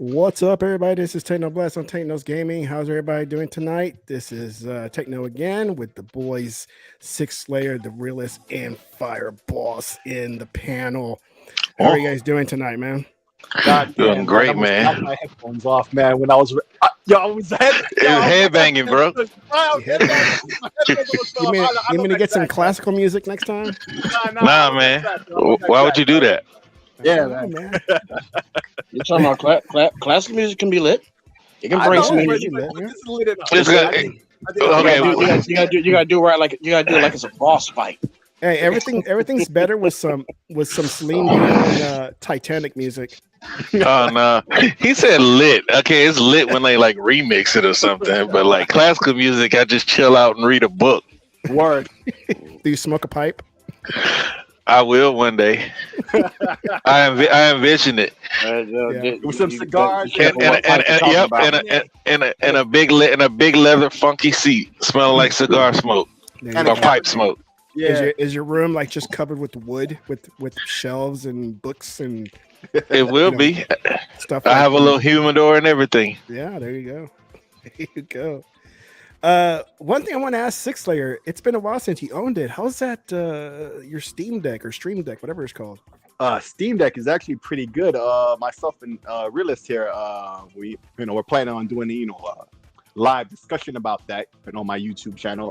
What's up, everybody? This is TEKNOBLAST on Techno's Gaming. How's everybody doing tonight? This is Techno again with the boys SIKSLAYER, the realist, and Fire Boss in the panel. How are you guys doing tonight, man? God, doing great, man. I got my headphones off, man. When I was, I was headbanging, bro. You mean to get some classical music next time? Nah, man. Why would you do that? Yeah, man. You're talking about classical music can be lit. It can bring some energy. You gotta do right, like you gotta do it like it's a boss fight. Hey, everything's better with some Celine Dion and Titanic music. Oh no, he said lit. Okay, it's lit when they like remix it or something. But like classical music, I just chill out and read a book. Word. Do you smoke a pipe? I will one day. I envision it. With some cigars and a big leather funky seat, smelling like cigar smoke or pipe smoke. Yeah. Is your room like just covered with wood, with shelves and books and? It will be Stuff. I have a little humidor and everything. Yeah, there you go. There you go. One thing I want to ask SIKSLAYER, it's been a while since you owned it. How's that your Steam Deck or Stream Deck, whatever it's called? Steam Deck is actually pretty good. Myself and Realist here, we're planning on doing live discussion about that on my YouTube channel.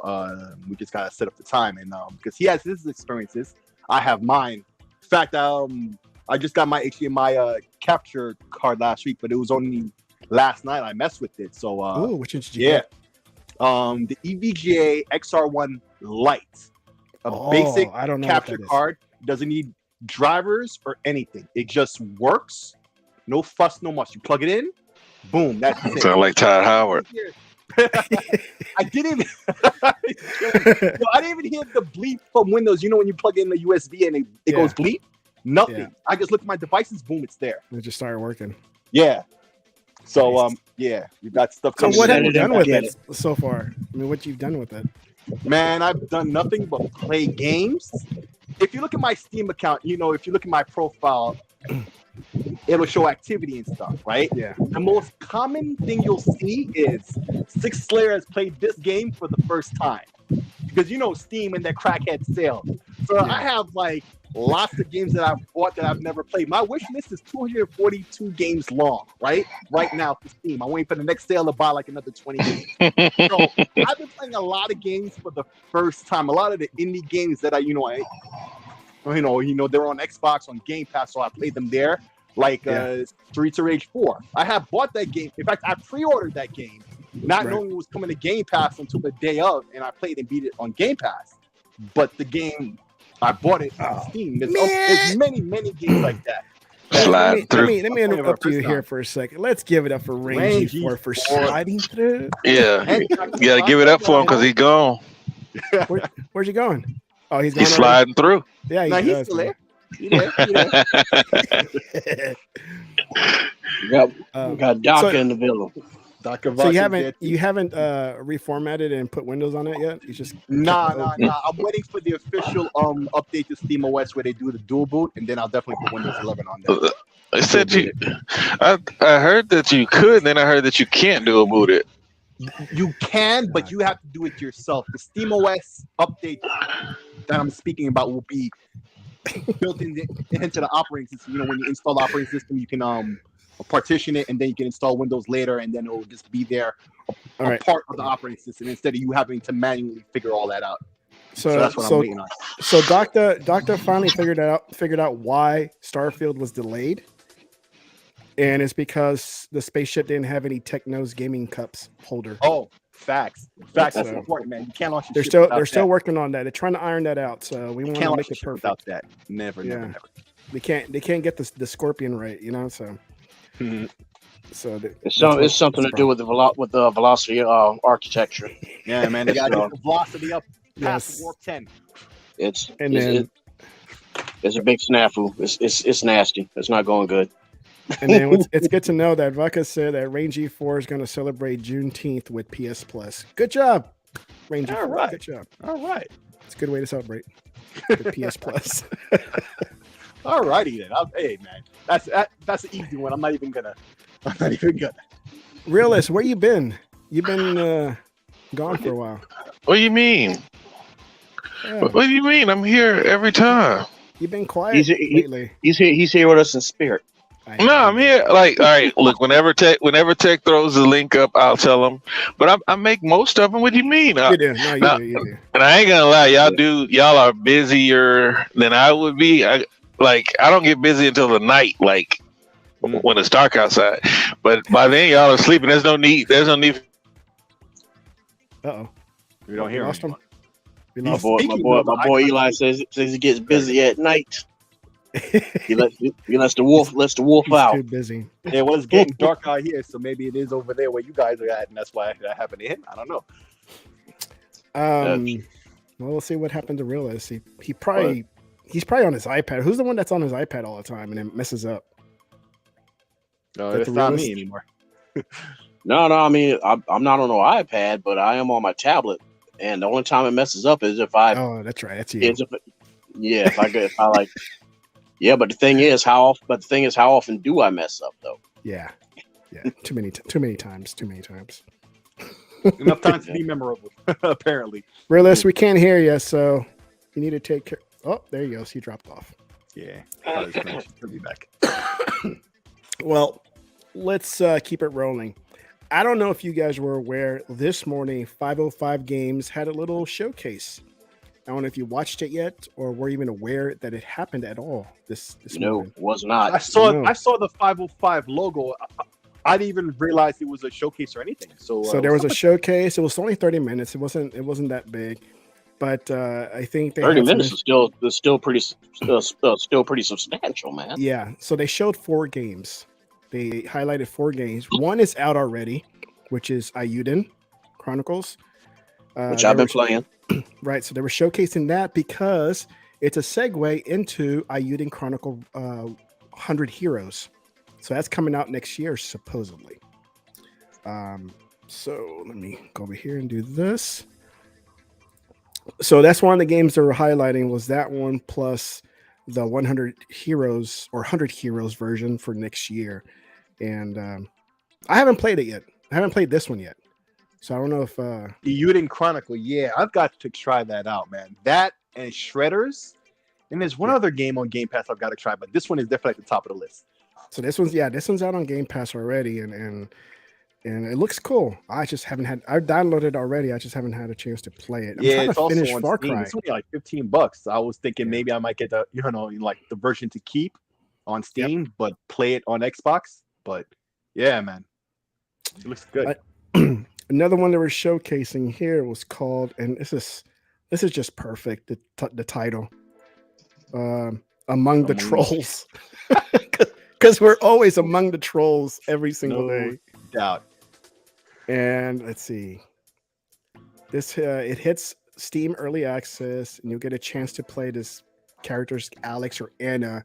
We just gotta set up the time, and because he has his experiences, I have mine. In fact, I just got my HDMI capture card last week, but it was only last night I messed with it. So which one did you get? The EVGA XR1 Lite, basic capture card, doesn't need drivers or anything. It just works, no fuss, no muss. You plug it in, boom, that's it. Sound like Todd Howard. I didn't even hear the bleep from Windows. You know when you plug in the USB and it goes bleep? Nothing. Yeah. I just look at my devices, boom, it's there. It just started working. Yeah. So we've got stuff. So what have you done with it so far? I mean, what you've done with it? Man, I've done nothing but play games. If you look at my Steam account, if you look at my profile, it'll show activity and stuff, right? Yeah. The most common thing you'll see is SIKSLAYER has played this game for the first time. Because Steam and their crackhead sales. So I have like lots of games that I've bought that I've never played. My wish list is 242 games long, right? Right now for Steam. I'm waiting for the next sale to buy like another 20 games. So I've been playing a lot of games for the first time. A lot of the indie games that they're on Xbox, on Game Pass, so I played them there. Like Streets of Rage 4. I have bought that game. In fact, I pre-ordered that game, not knowing it was coming to Game Pass until the day of, and I played and beat it on Game Pass. But the game, I bought it on Steam. There's many games like that. Let me interrupt you here for a second. Let's give it up for Rangy for sliding through. Yeah, you gotta give it up for him because he's gone. Where's he going? Oh, he's sliding through. Yeah, he's still there. You got Doc in the building. So you haven't reformatted and put Windows on it yet? You just nah. I'm waiting for the official update to SteamOS where they do the dual boot, and then I'll definitely put Windows 11 on there. I said I heard that you could, then I heard that you can't dual boot it. You can, but you have to do it yourself. The SteamOS update that I'm speaking about will be built into the operating system. You know, when you install the operating system, you can partition it, and then you can install Windows later, and then it will just be there, a part of the operating system, instead of you having to manually figure all that out. So that's what I'm waiting on. So Doctor finally figured out why Starfield was delayed. And it's because the spaceship didn't have any Techno's gaming cups holder. Oh, facts. That's important, man. You can't launch your ship They're still working on that. They're trying to iron that out. So we want to make it perfect. Without that. Never. They can't get the Scorpion right, you know, so. So it's something to do with the velocity architecture. Yeah, man. They got to get the velocity up past warp 10. It's a big snafu. It's nasty. It's not going good. And then it's good to know that Vaka said that Range E4 is going to celebrate Juneteenth with PS Plus. Good job, Range E4. Right. Good job. All right. It's a good way to celebrate with PS Plus. All righty then. Hey, man. That's an easy one. I'm not even gonna. Realist, where you been? You've been gone for a while. What do you mean? Yeah. What do you mean? I'm here every time. You've been quiet lately. He's here with us in spirit. No, I'm here. Like, all right, look, whenever Tech throws the link up, I'll tell them. But I make most of them. What do you mean? You do. No, you do. And I ain't gonna lie, y'all are busier than I would be. I don't get busy until the night, like when it's dark outside. But by then y'all are sleeping. There's no need. Uh-oh. We don't hear him. My boy Eli says he gets busy at night. He lets the wolf out. Too busy. Yeah, well, it's getting dark out here, so maybe it is over there where you guys are at, and that's why that happened to him. I don't know. Well, we'll see what happened to Realist. He's probably on his iPad. Who's the one that's on his iPad all the time and it messes up? No, it's not me anymore. No. I mean, I'm not on no iPad, but I am on my tablet, and the only time it messes up is if I. Oh, that's right. That's you. If I like. Yeah, but the thing is, how often do I mess up though? Yeah. Too many times. Enough time to be memorable. Apparently. Realist, we can't hear you, so you need to take care. Oh, there you go. He dropped off. Yeah. He'll be back. Well, let's keep it rolling. I don't know if you guys were aware. This morning, 505 Games had a little showcase. I don't know if you watched it yet or were even aware that it happened at all this morning. No, was not. I saw the 505 logo. I didn't even realize it was a showcase or anything. So there was a showcase. It was only 30 minutes. It wasn't that big, but I think 30 minutes is still pretty substantial, man. Yeah. So they showed 4 games. They highlighted 4 games. One is out already, which is Ayuden Chronicles, which I've been playing. Right, so they were showcasing that because it's a segue into Ayuden Chronicle 100 Heroes. So that's coming out next year, supposedly. So let me go over here and do this. So that's one of the games they were highlighting was that one plus the 100 Heroes or 100 Heroes version for next year. And I haven't played it yet. I haven't played this one yet. So I don't know if the Mutant Chronicle, yeah, I've got to try that out, man. That and Shredders, and there's one other game on Game Pass I've got to try, but this one is definitely at the top of the list. So this one's out on Game Pass already, and it looks cool. I downloaded it already. I just haven't had a chance to play it. I'm trying to finish Far Cry. It's only like $15. I was thinking maybe I might get the the version to keep on Steam, but play it on Xbox. But yeah, man, it looks good. Another one they were showcasing here was called, and this is just perfect. The title, Among the Trolls, because we're always among the trolls every single day. Doubt. And let's see, this it hits Steam Early Access, and you'll get a chance to play this characters Alex or Anna,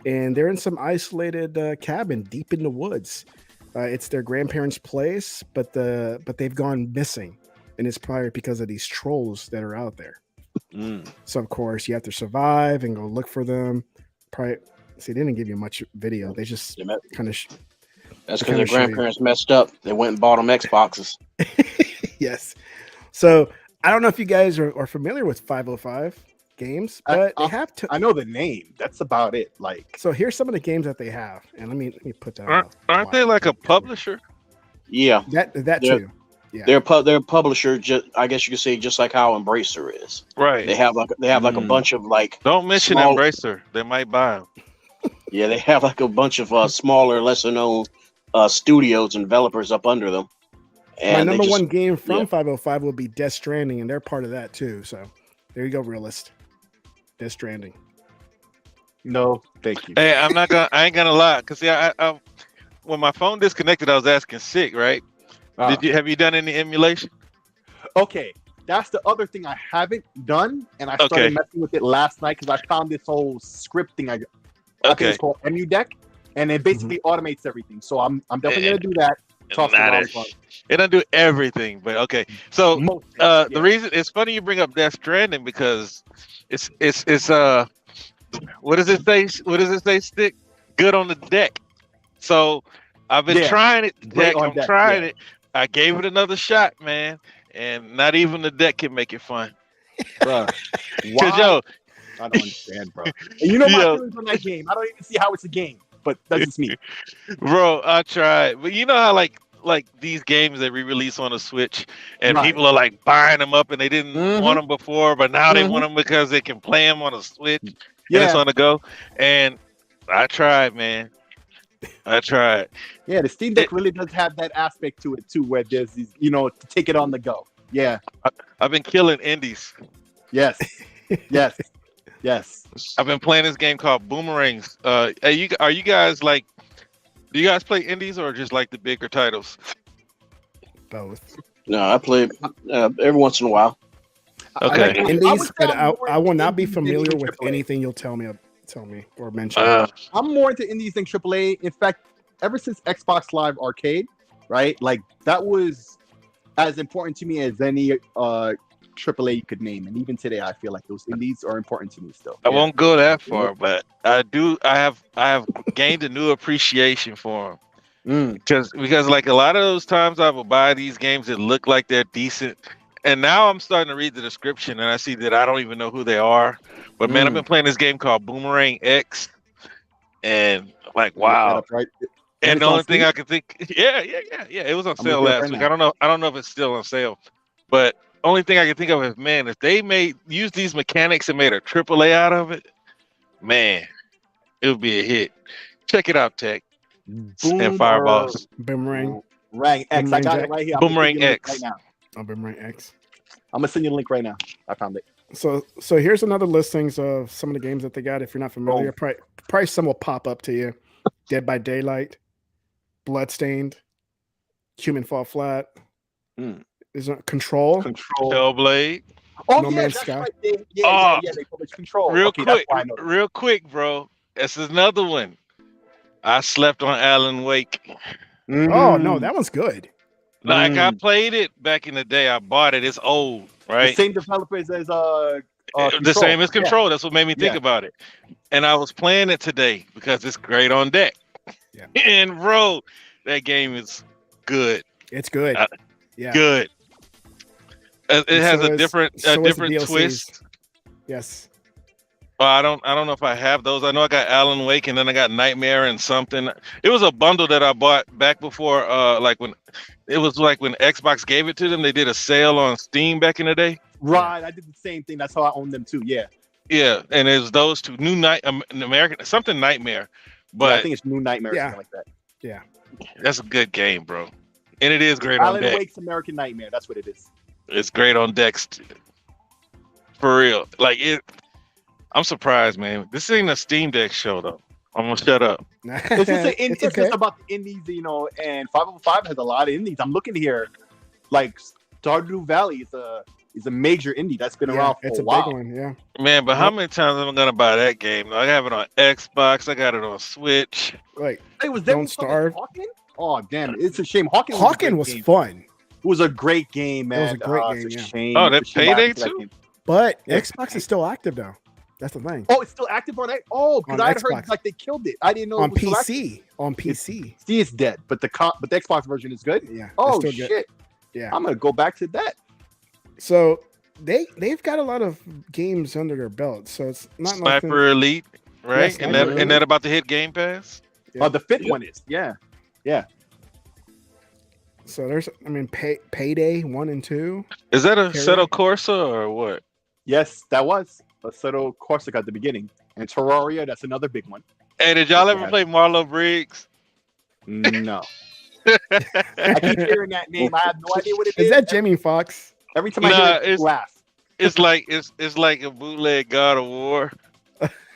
and they're in some isolated cabin deep in the woods. It's their grandparents' place, but they've gone missing, and it's probably because of these trolls that are out there. So of course you have to survive and go look for them. Probably, see, they didn't give you much video. They just kind of That's because their grandparents messed up. They went and bought them Xboxes. Yes. So I don't know if you guys are familiar with 505 games, but they have to. I know the name. That's about it. Like, so here's some of the games that they have, and let me put that. Aren't they like a publisher? Yeah, that too. Yeah, they're a publisher. I guess you could say just like how Embracer is. Right. They have like a bunch of like. Don't mention Embracer. They might buy them. Yeah, they have like a bunch of smaller, lesser known studios and developers up under them. And my number one game from 505 will be Death Stranding, and they're part of that too. So there you go, realist. Death Stranding. No, thank you. Hey, I ain't gonna lie, cause I when my phone disconnected, I was asking Sick, right? Have you done any emulation? Okay, that's the other thing I haven't done, and I started messing with it last night because I found this whole script thing. I think it's called EmuDeck, and it basically automates everything. So I'm definitely gonna do that. It doesn't do everything, but okay. So the reason it's funny you bring up Death Stranding because it's what does it say? What does it say? Stick good on the deck. So I've been trying it. I'm trying it. I gave it another shot, man, and not even the deck can make it fun. Bro, yo, I don't understand, bro. And you know my feelings on that game. I don't even see how it's a game, but that's just me. Bro, I tried. But you know how like these games they re-release on the Switch and people are like buying them up and they didn't want them before, but now they want them because they can play them on a Switch and it's on the go. And I tried, man. I tried. Yeah, the Steam Deck really does have that aspect to it too, where there's these, to take it on the go. Yeah. I've been killing indies. Yes. Yes. Yes. I've been playing this game called Boomerangs. Are you guys like? Do you guys play indies or just like the bigger titles? Both. No, I play every once in a while. Okay. I like indies, but I will not be familiar with anything you'll tell me or mention. I'm more into indies than AAA. In fact, ever since Xbox Live Arcade, right? Like that was as important to me as any AAA you could name, and even today, I feel like those indies are important to me still. I won't go that far, but I have gained a new appreciation for them because like a lot of those times I will buy these games that look like they're decent, and now I'm starting to read the description and I see that I don't even know who they are. But man, I've been playing this game called Boomerang X, and like wow. And the only thing I can think, it was on sale last week. I don't know if it's still on sale, but only thing I can think of is, man, if they use these mechanics and made a AAA out of it, man, it would be a hit. Check it out, Tech and Fireballs. Boomerang X. I got it right here. Boomerang X. Right now. Boomerang X. I'm gonna send you the link right now. I found it. So here's another listings of some of the games that they got. If you're not familiar, probably some will pop up to you. Dead by Daylight, Bloodstained, Human Fall Flat. Is it Control? Hellblade. Oh, No Man's Sky. Right. They published Control. Real quick, bro. This is another one. I slept on Alan Wake. Oh no, that one's good. Like I played it back in the day. I bought it. It's old, right? The same developers as the same as Control. That's what made me think about it. And I was playing it today because it's great on deck. Yeah. And bro, that game is good. It's good. Good. It has a different twist. Yes. Well, I don't know if I have those. I know I got Alan Wake and then I got Nightmare and something. It was a bundle that I bought back before when Xbox gave it to them. They did a sale on Steam back in the day. Right, I did the same thing. That's how I owned them too. Yeah. Yeah, and it was those two. American something Nightmare. But I think it's New Nightmare or something like that. Yeah. That's a good game, bro. And it is great on deck. Alan Wake's American Nightmare. That's what it is. It's great on decks. For real. I'm surprised, man. This ain't a Steam Deck show, though. I'm going to shut up. It's just about the indies, and 505 has a lot of indies. I'm looking here. Like, Stardew Valley is a major indie that's been around for a while. It's a big one, yeah. Man, but how many times am I going to buy that game? I have it on Xbox. I got it on Switch. Like, Don't Starve. Oh, damn. It's a shame. Hawken was fun. It was a great game, man. It was a great game, Shame. Oh, that Payday too? But Xbox is still active, though. That's the thing. Oh, it's still active on that. Oh, because On I had heard Xbox. like they killed it. I didn't know On it was still active. PC. On PC. See, it's dead, but the Xbox version is good. Yeah. it's Oh still good. shit! Yeah. I'm gonna go back to that. So they've got a lot of games under their belt. So it's not nothing. Sniper Elite, right? Yes, and Sniper that about to hit Game Pass. Yeah. Oh, the fifth one is. Yeah. So there's, I mean, Payday 1 and 2. Is that a Carry? Seto Corsa or what? Yes, that was Assetto Corsica at the beginning, and Terraria. That's another big one. Hey, did y'all ever play Marlo Briggs? No. I keep hearing that name. I have no idea what it is. Is that Jamie Foxx? Every time I hear it, it's- I laugh. It's like a bootleg God of War.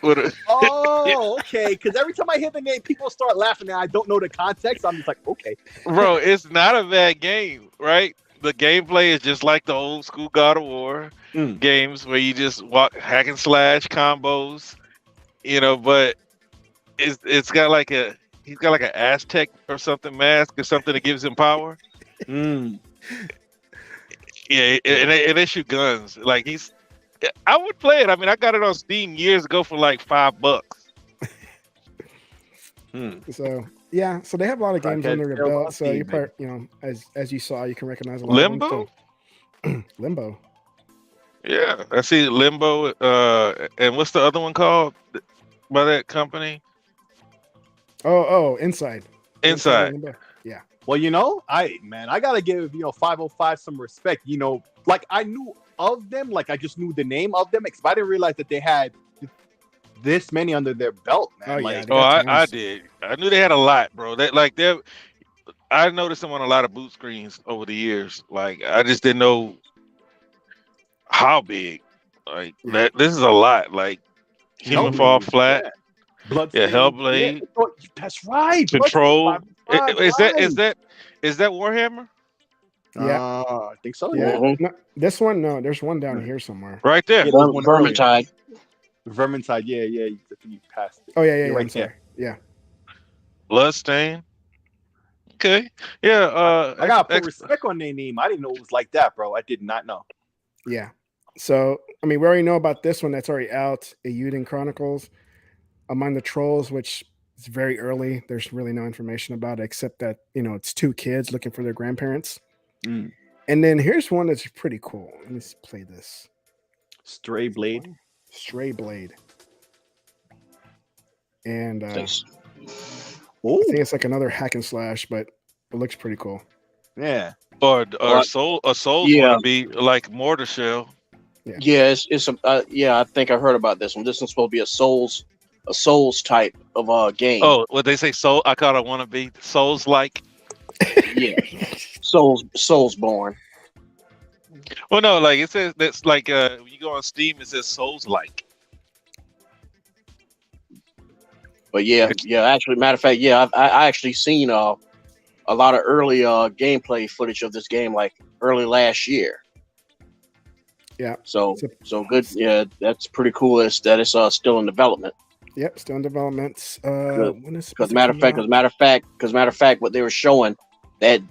With a, Oh, okay. Because every time I hear the name, people start laughing, and I don't know the context. I'm just like, okay. bro, it's not a bad game, right? The gameplay is just like the old school God of War games where you just walk hack and slash combos, but he's got like an Aztec or something mask or something that gives him power. Yeah, and they shoot guns. Like I would play it. I mean, I got it on Steam years ago for like $5. So yeah, so they have a lot of games Okay, under their still belt. on So Steam, you probably, as you saw, you can recognize a lot Limbo? of them. So, Limbo. Yeah, I see Limbo. And what's the other one called by that company? Inside. Inside. Limbo. Yeah. Well, I gotta give 505 some respect. Like I knew of them, like I just knew the name of them, because I didn't realize that they had this many under their belt, man. Oh, yeah, Like, they got I tons. did. I knew they had a lot, bro. I noticed them on a lot of boot screens over the years. Like I just didn't know how big. Like Yeah. this is a lot. Like Human Hellblade, Fall Flat. yeah. Blood. Yeah, Hellblade. Yeah. Oh, that's right. Control. Bloodstained, Is that Warhammer? Yeah. I think so. Yeah. Yeah. No, this one, no, there's one down here somewhere. Right there. Yeah, there's one earlier. Vermintide. Vermintide. Yeah. I think you passed it. Oh yeah, You're yeah, right I'm sorry. there. Yeah. Bloodstain. Okay. Yeah. I gotta put respect on their name. I didn't know it was like that, bro. I did not know. Yeah. So, I mean, we already know about this one that's already out, Euden Chronicles. Among the Trolls, which is very early. There's really no information about it except that, it's two kids looking for their grandparents. Mm. And then here's one that's pretty cool. Let me play this. Stray Blade. Stray Blade. And I Thanks. Oh, think it's like another hack and slash, but it looks pretty cool. yeah. Or What? Souls Yeah. want to be like Mortar Shell. Yeah, it's I think I heard about this one. This one's supposed to be a Souls type of game. Oh, what they say? Soul. I call it wannabe Souls like. Yeah, Souls born. Well, no, like it says that's like when you go on Steam, it says Souls like. But yeah. Actually, matter of fact, I actually seen a lot of early gameplay footage of this game, like early last year. Yeah. So good. Yeah, that's pretty cool. That it's still in development. Yep, still in development. When is Because matter of fact, what they were showing that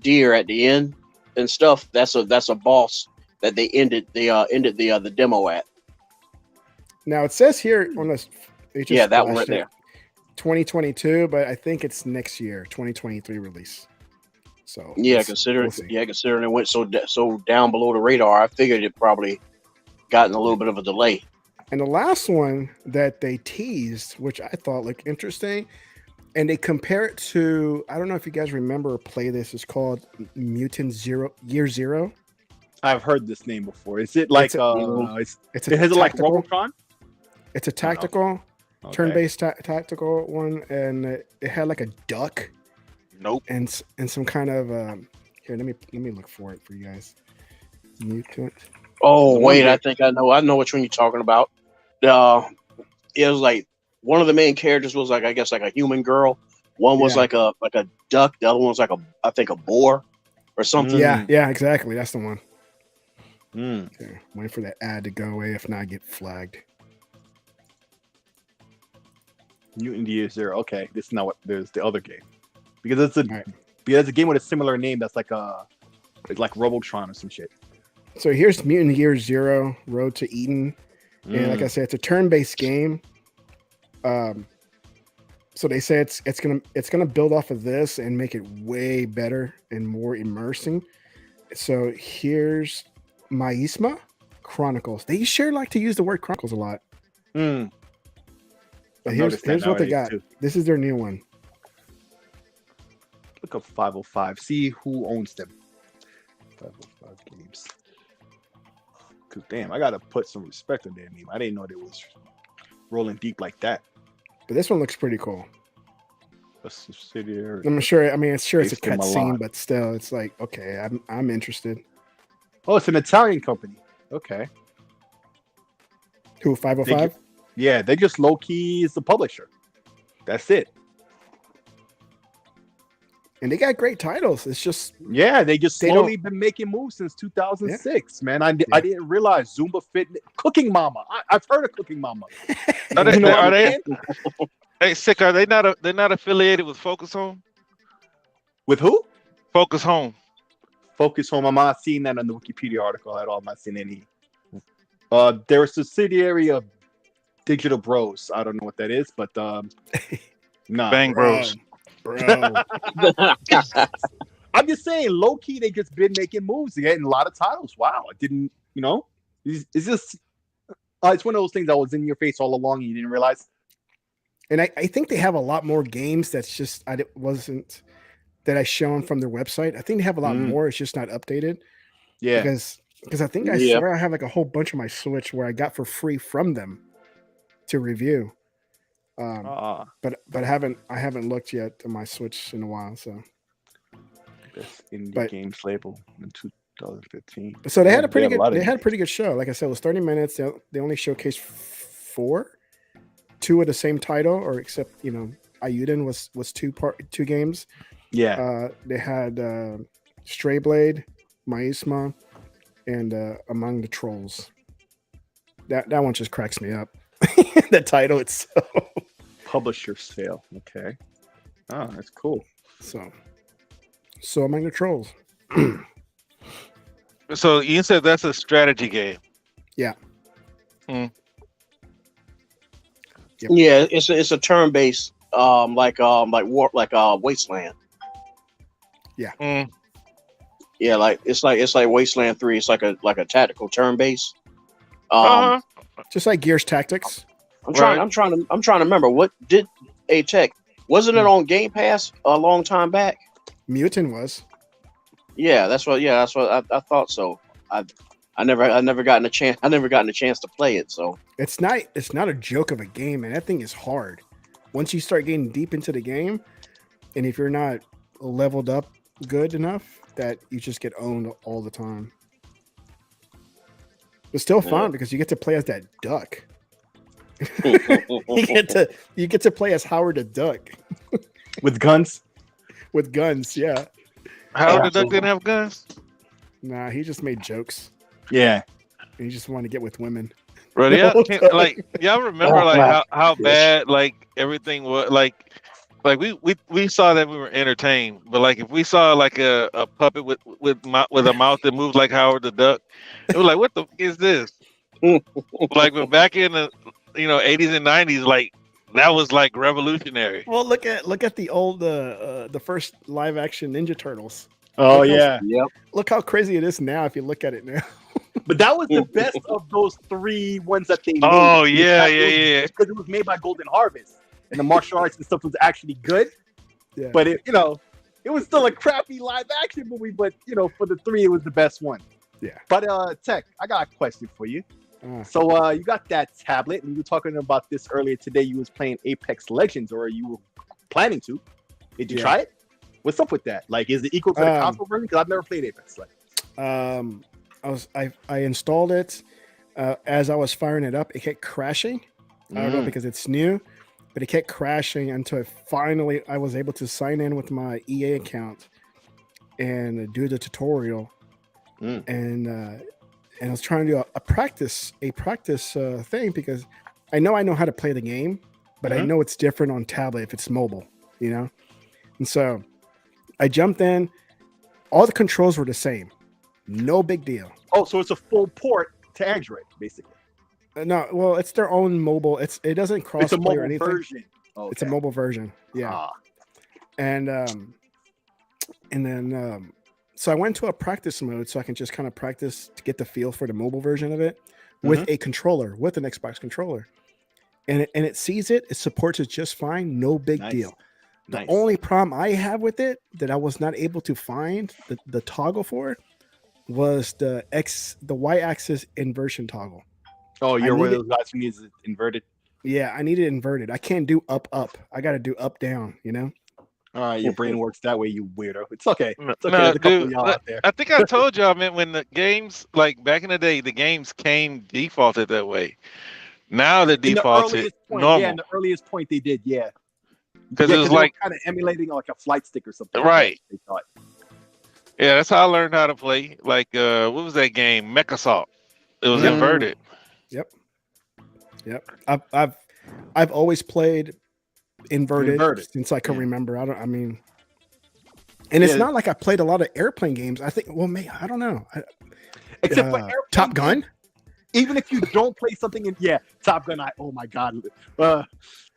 deer at the end and stuff. That's a boss that they ended the demo at. Now it says here on this. Yeah, that one right there. 2022, but I think it's next year, 2023 release. So Yeah, we'll considering see. it went so down below the radar, I figured it probably gotten a little bit of a delay. And the last one that they teased, which I thought looked interesting, and they compare it to, I don't know if you guys remember or play this, it's called Mutant Year Zero. I've heard this name before. Is it like It's a is it like tactical- Robotron? It's a tactical, Okay. turn-based tactical one, and it had like a duck Nope. and some kind of here. Let me look for it for you guys. Mutant. Oh The wait, one I think I know which one you're talking about. It was like one of the main characters was like, I guess, like a human girl. One was Yeah. like a duck. The other one was like I think a boar or something. Yeah, exactly. That's the one. Mm. Okay, waiting for that ad to go away. If not, I get flagged. Mutant Year Zero. Okay, this is not what. There's the other game because it's a Right. because it's a game with a similar name that's like it's like Robotron or some shit. So here's Mutant Year Zero: Road to Eden, And like I said, it's a turn-based game. So they say it's gonna build off of this and make it way better and more immersing. So here's Maisma Chronicles. They sure like to use the word Chronicles a lot. Mm. But I've here's noticed that what they nowadays, got. too. This is their new one. Look up 505. See who owns them. 505 games. Cause damn, I gotta put some respect on their name. I didn't know they was rolling deep like that. But this one looks pretty cool. A subsidiary. I'm sure. I mean, it's a Based in cutscene, Milan. but still, it's like okay, I'm interested. Oh, it's an Italian company. Okay. Who 505? Yeah, they just low key is the publisher. That's it. And they got great titles. It's just Yeah, they just They slowly been making moves since 2006. Man, I Yeah. didn't realize Zumba Fitness, Cooking Mama. I've heard of Cooking Mama. Are they? You know what Are I'm they? saying? Hey, sick. Are they not? They're not affiliated with Focus Home. With who? Focus Home. Focus Home. I'm not seeing that on the Wikipedia article at all. I'm not seeing any. They're a subsidiary of Digital Bros. I don't know what that is, but nah. Bang Bros. bro. I'm just saying, low key, they just been making moves. They're getting a lot of titles. Wow, I didn't. It's just. It's one of those things that was in your face all along, and you didn't realize. And I think they have a lot more games that's just wasn't that I shown from their website. I think they have a lot more. It's just not updated. Yeah. Because I think I Yeah. swear I have like a whole bunch of my Switch where I got for free from them to review. But I haven't looked yet at my Switch in a while. So Best indie But- games label in 2015. they had a Yeah, pretty a lot good. of They had a games. pretty good show. Like I said, it was 30 minutes. They only showcased 2 of the same title, or except Ayuden was two games. Yeah. They had Stray Blade, Maisma, and Among the Trolls. That one just cracks me up. The title itself. Publisher sale. Okay. Oh, that's cool. So Among the Trolls. So you said that's a strategy game. Yeah, it's a turn based like Wasteland. Mm. Yeah, like it's like Wasteland 3. It's like a tactical turn based. Uh-huh. Just like Gears Tactics. I'm trying to remember what did Tech wasn't it on Game Pass a long time back? Mutant was. Yeah, that's what I thought so. I never gotten a chance to play it, so It's not a joke of a game, man. That thing is hard. Once you start getting deep into the game, and if you're not leveled up good enough, that you just get owned all the time. It's still fun because you get to play as that duck. you get to play as Howard the Duck With guns. with guns. Yeah. Howard the Duck didn't have guns. Nah, he just made jokes. Yeah. He just wanted to get with women. Bro, yeah, y'all remember like how bad like everything was like we saw that we were entertained, but like if we saw like a puppet with a mouth that moves like Howard the Duck, it was like what the f- is this? Like but back in the 80s and 90s, like that was like revolutionary. Well, look at the old the first live action Ninja Turtles. Oh Look how- yeah. yep. Look how crazy it is now if you look at it now. But that was the best of those 3 ones that they made. Oh yeah. Because it was made by Golden Harvest, and the martial arts and stuff was actually good. Yeah. But it was still a crappy live action movie. But for the 3, it was the best one. Yeah. But Tech, I got a question for you. So you got that tablet, and you were talking about this earlier today. You was playing Apex Legends, or you were planning to. Did you try it? What's up with that? Like, is it equal to the console version? Because I've never played Apex Legends. I installed it as I was firing it up. It kept crashing. I don't know because it's new, but it kept crashing until I was able to sign in with my EA account and do the tutorial. And I was trying to do a practice thing because I know how to play the game, but I know it's different on tablet if it's mobile, And so I jumped in. All the controls were the same. No big deal. Oh, so it's a full port to Android, basically. No, well, it's their own mobile. It doesn't cross It's a play or mobile anything. version. Okay. It's a mobile version. Yeah. Ah, And then so I went to a practice mode so I can just kind of practice to get the feel for the mobile version of it with a controller, with an Xbox controller. And it sees it, it supports it just fine, no big Nice. deal. The nice. only problem I have with it that I was not able to find the toggle for was the Y-axis inversion toggle. Oh, you're I one of need those guys who needs it inverted. Yeah, I need it inverted. I can't do up. I got to do up down. You know. All right, your brain works that way, you weirdo. It's okay. It's okay. No, There's a couple of dude, y'all out there. I think I told y'all, man, when the games, like back in the day, the games came defaulted that way. Now the In the defaulted earliest point, normal. yeah, in the earliest point they did, yeah. Because Yeah, it was they were like, kind of emulating like a flight stick or something. Right. They thought. yeah, that's how I learned how to play. Like, what was that game? Mech Assault. It was Yep. inverted. Yep. I've always played inverted since I can remember. And it's Yeah. not like I played a lot of airplane games. I think, well, I don't know. Except for airplane Top Gun. games, even if you don't play something in Top Gun. Oh my god.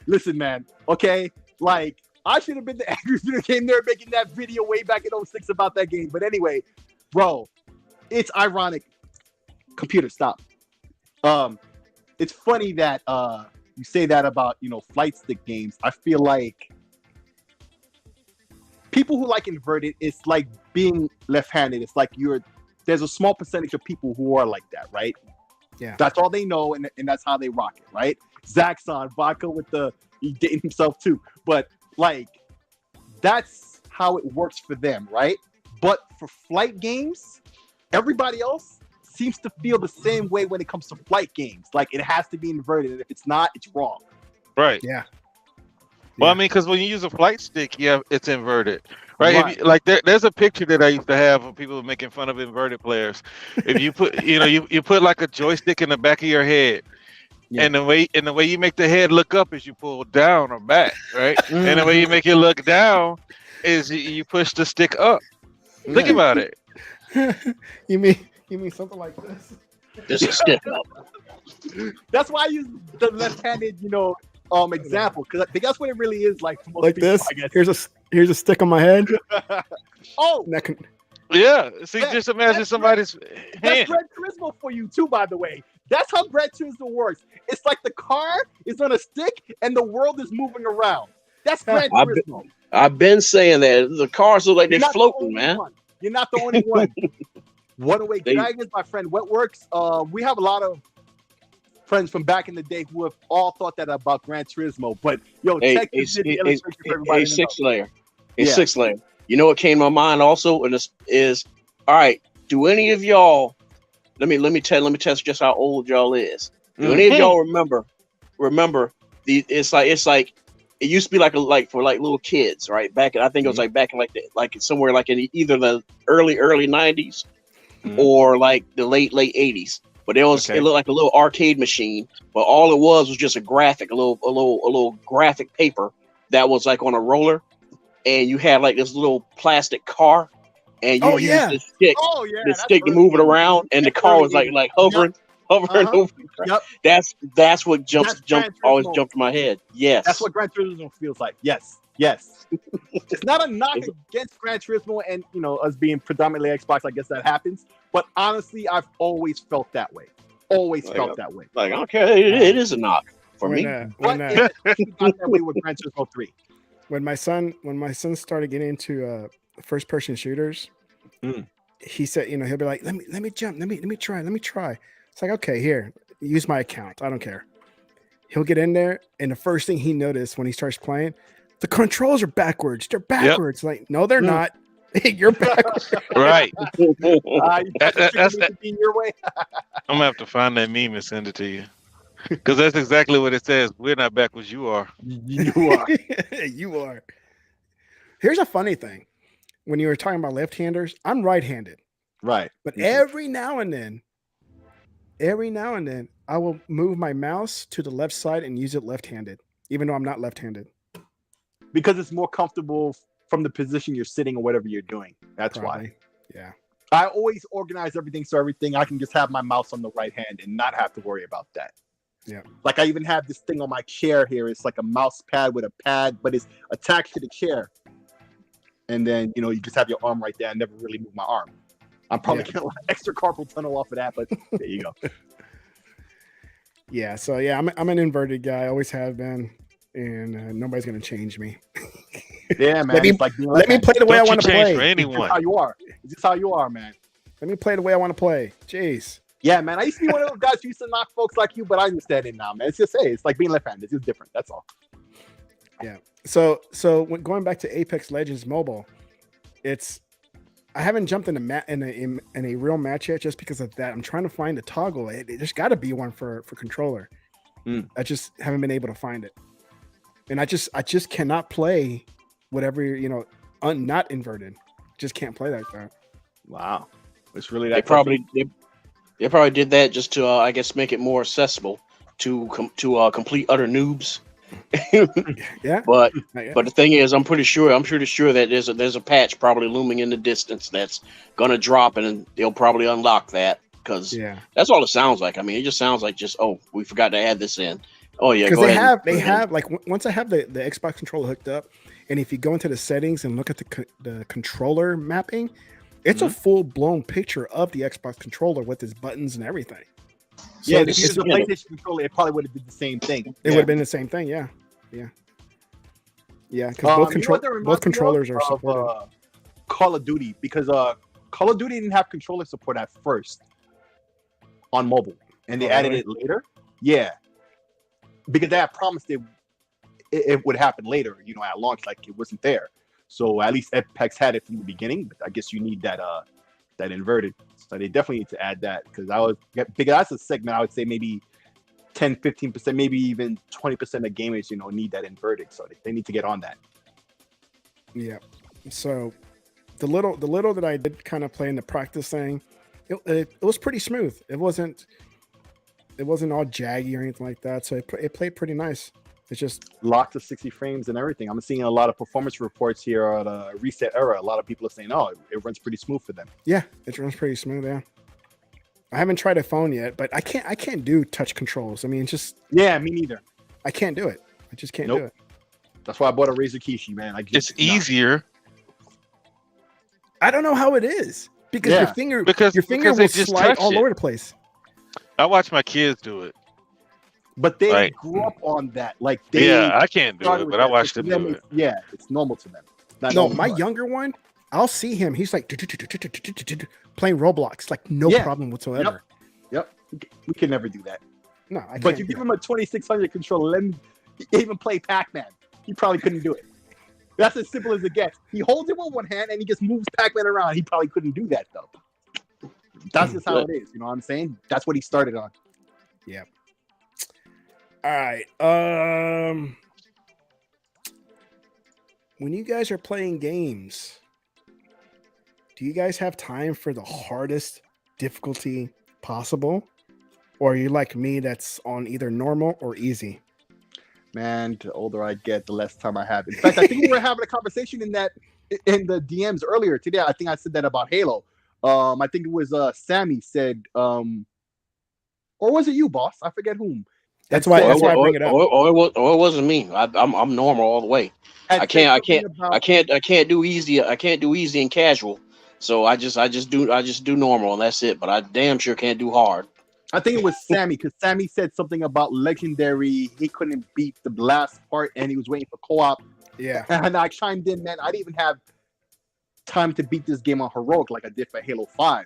Listen, man. Okay, like I should have been the angry video game nerd making that video way back in 06 about that game. But anyway, bro, it's ironic. Computer, stop. It's funny that you say that about flight stick games. I feel like people who like inverted, it's like being left-handed. It's like there's a small percentage of people who are like that, right? Yeah. That's all they know, and that's how they rock it, right? Zaxxon, vodka he dating himself too. But like that's how it works for them, right? But for flight games, everybody else seems to feel the same way when it comes to flight games. Like it has to be inverted, and if it's not, it's wrong. Right. Yeah. Well, Yeah. I mean, because when you use a flight stick, yeah, it's inverted, right? Right. If you, like there's a picture that I used to have of people making fun of inverted players. If you put, you put like a joystick in the back of your head, Yeah. and the way you make the head look up is you pull down or back, right? And the way you make it look down is you push the stick up. Think about it. You mean something like this? Just a stick up. That's why I use the left-handed, example, because I think that's what it really is like for most Like people, this? I guess. Here's a stick on my head. Oh, And that can- Yeah. See, Yeah, just imagine that's somebody's that's hand. Gran Turismo for you too, by the way. That's how Gran Turismo works. It's like the car is on a stick and the world is moving around. That's Gran I've been- Turismo. I've been saying that the cars look like You're they're not the floating, only man. one. You're not the only one. One Away They- Dragons, my friend Wetworks. We have a lot of friends from back in the day who have all thought that about Gran Turismo. But Texas did the illustration for everybody to know. SIKSLAYER. Yeah. SIKSLAYER. You know what came to my mind also, and this is all right. Do any of y'all? Let me test just how old y'all is. Do any of y'all remember it's like it used to be like for little kids, right? I think it was back in somewhere like in either the early 90s or like the late 80s. But it looked like a little arcade machine, but all it was just a graphic, a little graphic paper that was like on a roller, and you had like this little plastic car, and you used the stick to move it around, and the car was like hovering over. Yep. That's what always jumped in my head. Yes, That's what Gran Turismo feels like. Yes. It's not a knock against Gran Turismo and us being predominantly Xbox. I guess that happens, but honestly, I've always felt that way. Felt that way. Like okay, it is a knock for me. But it got that way with Gran Turismo 3. when my son started getting into first person shooters, he said, he'll be like, let me jump, let me try. It's like, okay, here, use my account. I don't care. He'll get in there, and the first thing he noticed when he starts playing, the controls are backwards. They're backwards. Like, no, they're not. You're backwards. Right. That's your way. I'm gonna have to find that meme and send it to you, because that's exactly what it says. We're not backwards. You are. You are. You are. Here's a funny thing. When you were talking about left-handers, I'm right-handed. Right. But every now and then, I will move my mouse to the left side and use it left-handed, even though I'm not left-handed. Because it's more comfortable from the position you're sitting or whatever you're doing. That's Probably. why. Yeah. I always organize everything so I can just have my mouse on the right hand and not have to worry about that. Yeah. Like I even have this thing on my chair here. It's like a mouse pad with a pad, but it's attached to the chair. And then, you know, you just have your arm right there. I never really move my arm. I'm probably getting a lot of extra carpal tunnel off of that, but there you go. Yeah. So yeah, I'm an inverted guy. I always have been, and nobody's gonna change me. Yeah, man. Let me play the way I want to play. For anyone. It's how you are. It's just how you are, man. Let me play the way I want to play. Jeez. Yeah, man. I used to be one of those guys who used to knock folks like you, but I understand it now, man. It's just, hey, it's like being left-handed. It's just different. That's all. Yeah. So when going back to Apex Legends Mobile, I haven't jumped in a real match yet just because of that. I'm trying to find a toggle. There's got to be one for controller. I just haven't been able to find it, and I just cannot play whatever, you know, not inverted. Just can't play like that. Wow, it's really that. They probably did that just to I guess make it more accessible to complete utter noobs. Yeah, but the thing is, I'm pretty sure that there's a patch probably looming in the distance that's gonna drop, and they'll probably unlock that, because that's all it sounds like. I mean, it just sounds like we forgot to add this in. Oh yeah, because they have like once I have the Xbox controller hooked up, and if you go into the settings and look at the controller mapping, it's a full blown picture of the Xbox controller with its buttons and everything. So if you use the PlayStation controller, it probably would have did the same thing. It would have been the same thing, yeah. Because both controllers are supported. Call of Duty, because Call of Duty didn't have controller support at first on mobile, and they added it later. Yeah, because they had promised it would happen later, you know, at launch, like it wasn't there. So at least Apex had it from the beginning, but I guess you need that inverted. So they definitely need to add that, because that's a segment I would say maybe 10-15%, maybe even 20% of gamers, you know, need that inverted. So they need to get on that. Yeah. So the little that I did kind of play in the practice thing, it was pretty smooth. It wasn't all jaggy or anything like that. So it played pretty nice. It's just locked to 60 frames and everything. I'm seeing a lot of performance reports here at the Reset Era. A lot of people are saying, "Oh, it runs pretty smooth for them." Yeah, it runs pretty smooth. Yeah, I haven't tried a phone yet, but I can't do touch controls. I mean, just me neither. I can't do it. I just can't do it. That's why I bought a Razer Kishi, man. It's easier. I don't know how it is, because your finger will slide all over the place. I watch my kids do it. But they grew up on that. Like I can't do it, but I watch them do it. Yeah, it's normal to them. No, my younger one, I'll see him. He's like playing Roblox, like no problem whatsoever. Yep. We can never do that. No, I can't. But you give him a 2600 controller, let him even play Pac-Man. He probably couldn't do it. That's as simple as it gets. He holds it with one hand and he just moves Pac-Man around. He probably couldn't do that though. That's just how it is. You know what I'm saying? That's what he started on. Yeah. All right. When you guys are playing games, do you guys have time for the hardest difficulty possible? Or are you like me, that's on either normal or easy? Man, the older I get, the less time I have. In fact, I think we were having a conversation in the DMs earlier today. I think I said that about Halo. I think it was Sammy said, or was it you, boss? I forget whom. That's why I bring it up. Or it wasn't me. I'm normal all the way. I can't do easy. I can't do easy and casual. So I just do normal, and that's it. But I damn sure can't do hard. I think it was Sammy, because Sammy said something about legendary. He couldn't beat the last part, and he was waiting for co-op. Yeah. And I chimed in, man. I didn't even have time to beat this game on heroic like I did for Halo 5,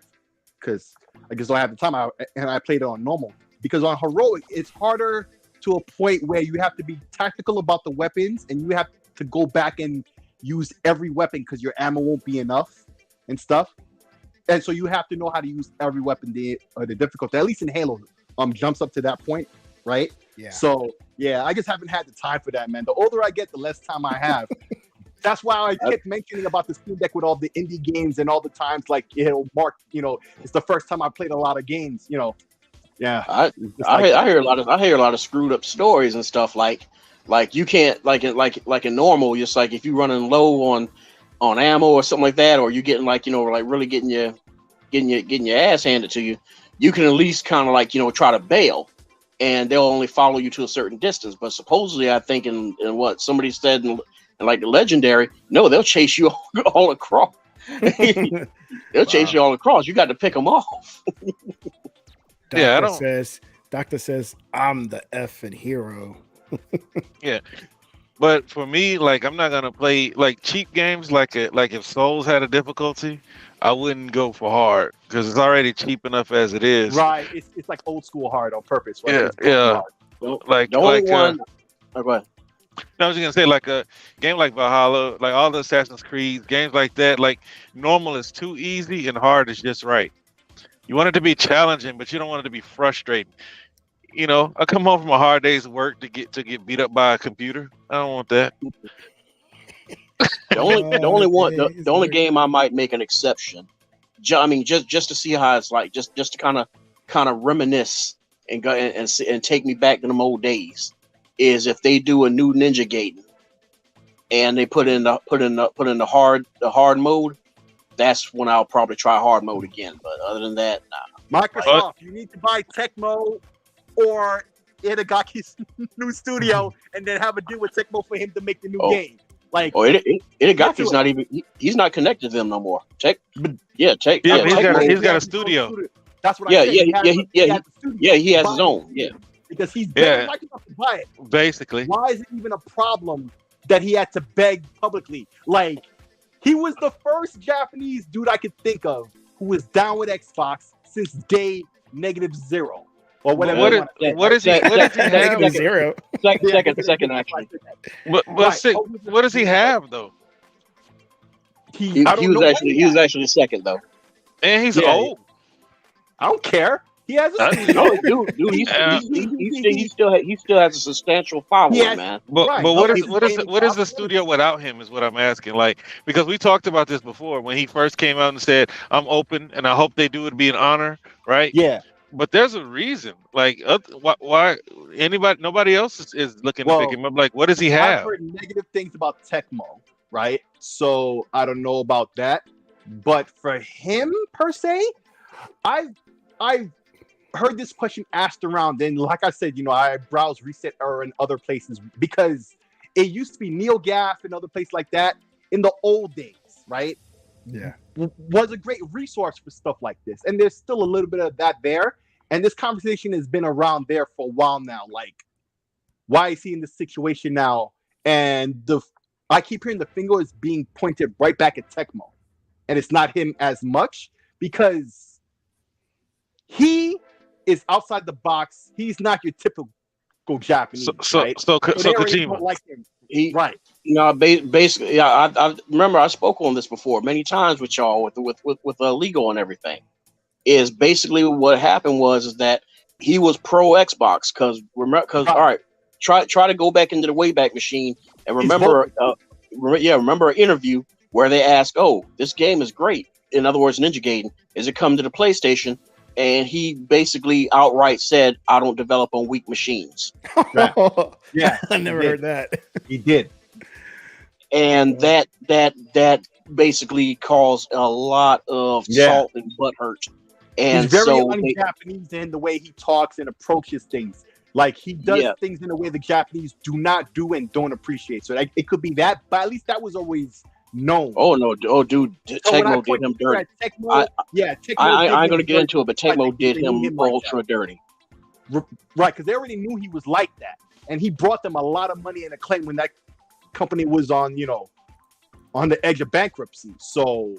because I just don't have the time. I played it on normal. Because on heroic, it's harder to a point where you have to be tactical about the weapons, and you have to go back and use every weapon because your ammo won't be enough and stuff. And so you have to know how to use every weapon. The difficulty, at least in Halo, jumps up to that point, right? Yeah. So yeah, I just haven't had the time for that, man. The older I get, the less time I have. That's why I kept mentioning about the Steam Deck with all the indie games and all the times, like, Mark, it's the first time I played a lot of games, Yeah, I hear a lot of screwed up stories and stuff, like you can't like in normal, just like if you're running low on ammo or something like that, or you're getting really getting your ass handed to you, you can at least kind of try to bail and they'll only follow you to a certain distance. But supposedly, I think in what somebody said in like the legendary, no, they'll chase you all across. They'll chase you all across. You got to pick them off. Doctor says, I'm the effing hero. Yeah. But for me, like I'm not gonna play like cheap games. Like if Souls had a difficulty, I wouldn't go for hard because it's already cheap enough as it is. Right. It's like old school hard on purpose. Right? Yeah, It's broken yeah. hard. Like The only one. Oh, go ahead. I was just gonna say like a game like Valhalla, like all the Assassin's Creed games like that. Like normal is too easy and hard is just right. You want it to be challenging, but you don't want it to be frustrating. You know, I come home from a hard day's work to get beat up by a computer. I don't want that. The only game I might make an exception. I mean, just to see how it's like, just to kind of reminisce and go and take me back to them old days, is if they do a new Ninja Gaiden and they put in the hard mode. That's when I'll probably try hard mode again. But other than that, nah. Microsoft, you need to buy Tecmo or Itagaki's new studio and then have a deal with Tecmo for him to make the new game. Like, Itagaki's not even, he's not connected to them no more. He's got a studio. That's what I said. He has his own. Yeah. Because he's begging Microsoft to buy it. Basically. Why is it even a problem that he had to beg publicly? Like, he was the first Japanese dude I could think of who was down with Xbox since day -0 or whatever. What is he? -0. Second actually. What does he have though? He was actually second though. And he's old. I don't care. He has a he still has a substantial following, man. But what is the studio without him is what I'm asking. Like, because we talked about this before when he first came out and said, I'm open and I hope they do it be an honor, right? Yeah. But there's a reason. Like, why nobody else is looking to pick him up. Like, what does he have? I've heard negative things about Tecmo, right? So I don't know about that. But for him per se, I've heard this question asked around, and like I said, I browse Reset Error and other places because it used to be NeoGAF and other places like that in the old days, right? Yeah, was a great resource for stuff like this, and there's still a little bit of that there. And this conversation has been around there for a while now. Like, why is he in this situation now? And I keep hearing the finger is being pointed right back at Tecmo, and it's not him as much because he is outside the box. He's not your typical Japanese. So Kojima. Like him. Right. Basically, yeah. I remember I spoke on this before many times with y'all with legal and everything. Is basically what happened was that he was pro Xbox because all right, try to go back into the Wayback Machine and remember an interview where they asked, "Oh, this game is great." In other words, Ninja Gaiden, is it come to the PlayStation? And he basically outright said, "I don't develop on weak machines." Yeah, I never heard that. He did, and that basically caused a lot of salt and butt hurt. And he's very un-Japanese in the way he talks and approaches things. Like he does things in a way the Japanese do not do and don't appreciate. So it could be that, but at least that was always known. Oh no! Oh dude, Tecmo did him dirty. Tecmo, I ain't gonna get into it, but Tecmo did him ultra dirty. Right, because they already knew he was like that, and he brought them a lot of money and acclaim when that company was on the edge of bankruptcy. So,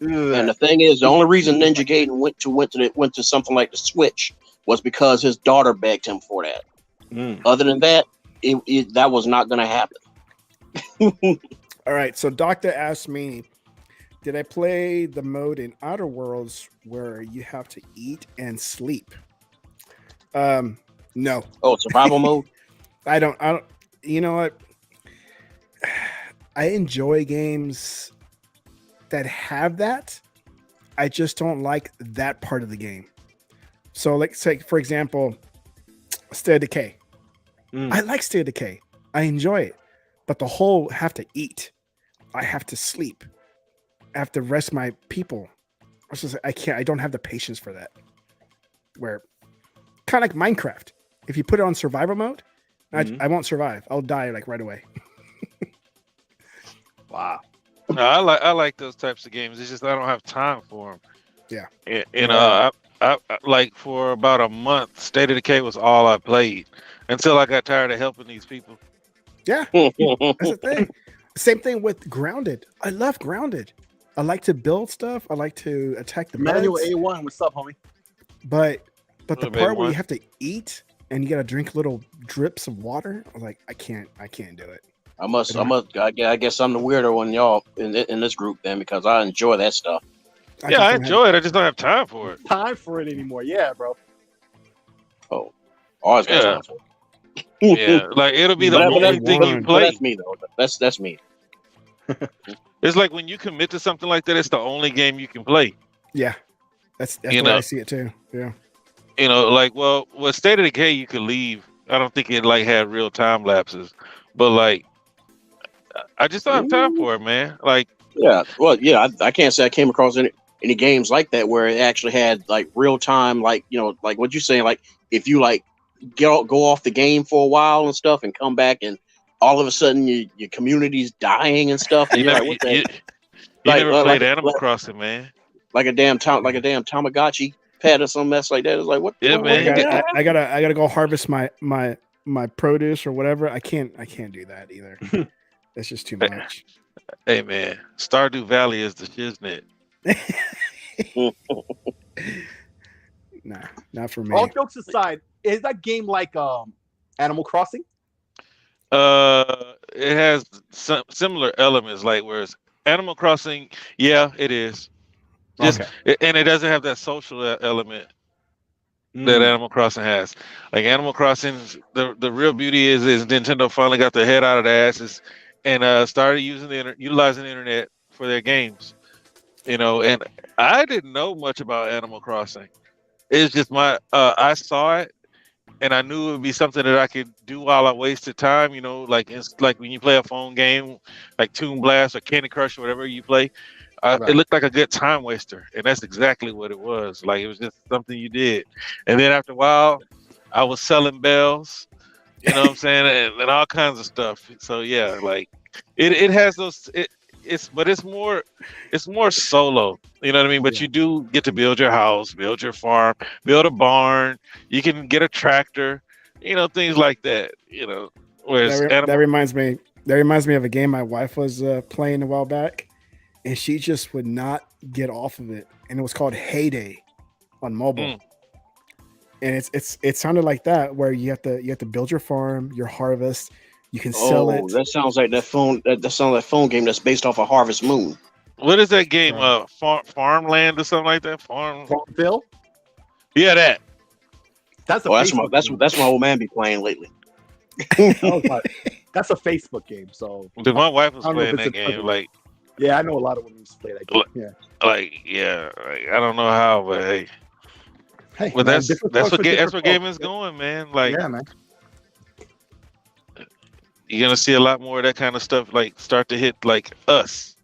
and the thing is, the only reason Ninja Gaiden went to something like the Switch was because his daughter begged him for that. Other than that, that was not going to happen. All right, so Doctor asked me, did I play the mode in Outer Worlds where you have to eat and sleep? No. Oh, survival mode? I don't. You know what? I enjoy games that have that. I just don't like that part of the game. So, like, say, for example, State of Decay. I like State of Decay. I enjoy it. But the whole have to eat. I have to sleep. I have to rest my people. I don't have the patience for that. Where kind of like Minecraft. If you put it on survival mode, Mhm. I won't survive. I'll die like right away. Wow. No, I like those types of games. It's just I don't have time for them. Yeah. You know, I like for about a month, State of Decay was all I played until I got tired of helping these people. Yeah, that's the thing. Same thing with Grounded. I love Grounded. I like to build stuff. I like to attack the Manual beds. A1, what's up, homie? But the Little part where A1. you have to eat and you got to drink little drips of water, I'm like, I can't do it. I guess I'm the weirder one, y'all, in this group then, because I enjoy that stuff. I Yeah, just I don't enjoy it. I just don't have time for it. Time for it anymore. Yeah, bro. Oh, always got Yeah. time for it. Yeah, like it'll be the But only thing you but But play. that's me though. That's me. It's like when you commit to something like that, it's the only game you can play. Yeah, that's You the way know. I see it too. Yeah, You know, like with State of Decay, you could leave. I don't think it like had real time lapses, but like I just don't have time for it, man. Like Yeah. Well, yeah. I can't say I came across any games like that where it actually had like real time, like like what you're saying, like if you like go off the game for a while and stuff and come back and all of a sudden your community's dying and stuff and you you're never, like, what the you heck? never played Like Animal Crossing, man. like a damn Tamagotchi pet or some mess like that. It's like what? Yeah, what man. the hell? I gotta go harvest my produce or whatever. I can't do that either. That's just too much. Hey, man, Stardew Valley is the shiznit. Nah, not for me. All jokes aside, is that game like Animal Crossing? It has some similar elements, like whereas Animal Crossing, yeah, it is. Just and it doesn't have that social element that Animal Crossing has. Like Animal Crossing, the real beauty is Nintendo finally got their head out of their asses and started using utilizing the internet for their games. You know, and I didn't know much about Animal Crossing. It's just I saw it and I knew it would be something that I could do while I wasted time. You know, like it's like when you play a phone game like Toon Blast or Candy Crush or whatever you play. It looked like a good time waster, and that's exactly what it was. Like it was just something you did, and then after a while, I was selling bells, you know what I'm saying, and all kinds of stuff. So yeah, like it has those. It's more solo. You know what I mean? But you do get to build your house, build your farm, build a barn. You can get a tractor, you know, things like that. You know, whereas That reminds me. That reminds me of a game my wife was playing a while back. And she just would not get off of it, and it was called Heyday on mobile. And it sounded like that, where you have to build your farm, your harvest, you can sell it. That sounds like that phone. That sounds like a phone game that's based off of Harvest Moon. What is that game? Farmland or something like that? Farmville? Yeah, that. That's my old man be playing lately. That's a Facebook game. So my wife was playing that game. Like, yeah, I know a lot of women used to play that game. Yeah. Like, I don't know how, but hey. Well, man, that's where gaming's going, man. Like, yeah, man. You're gonna see a lot more of that kind of stuff, like start to hit like us.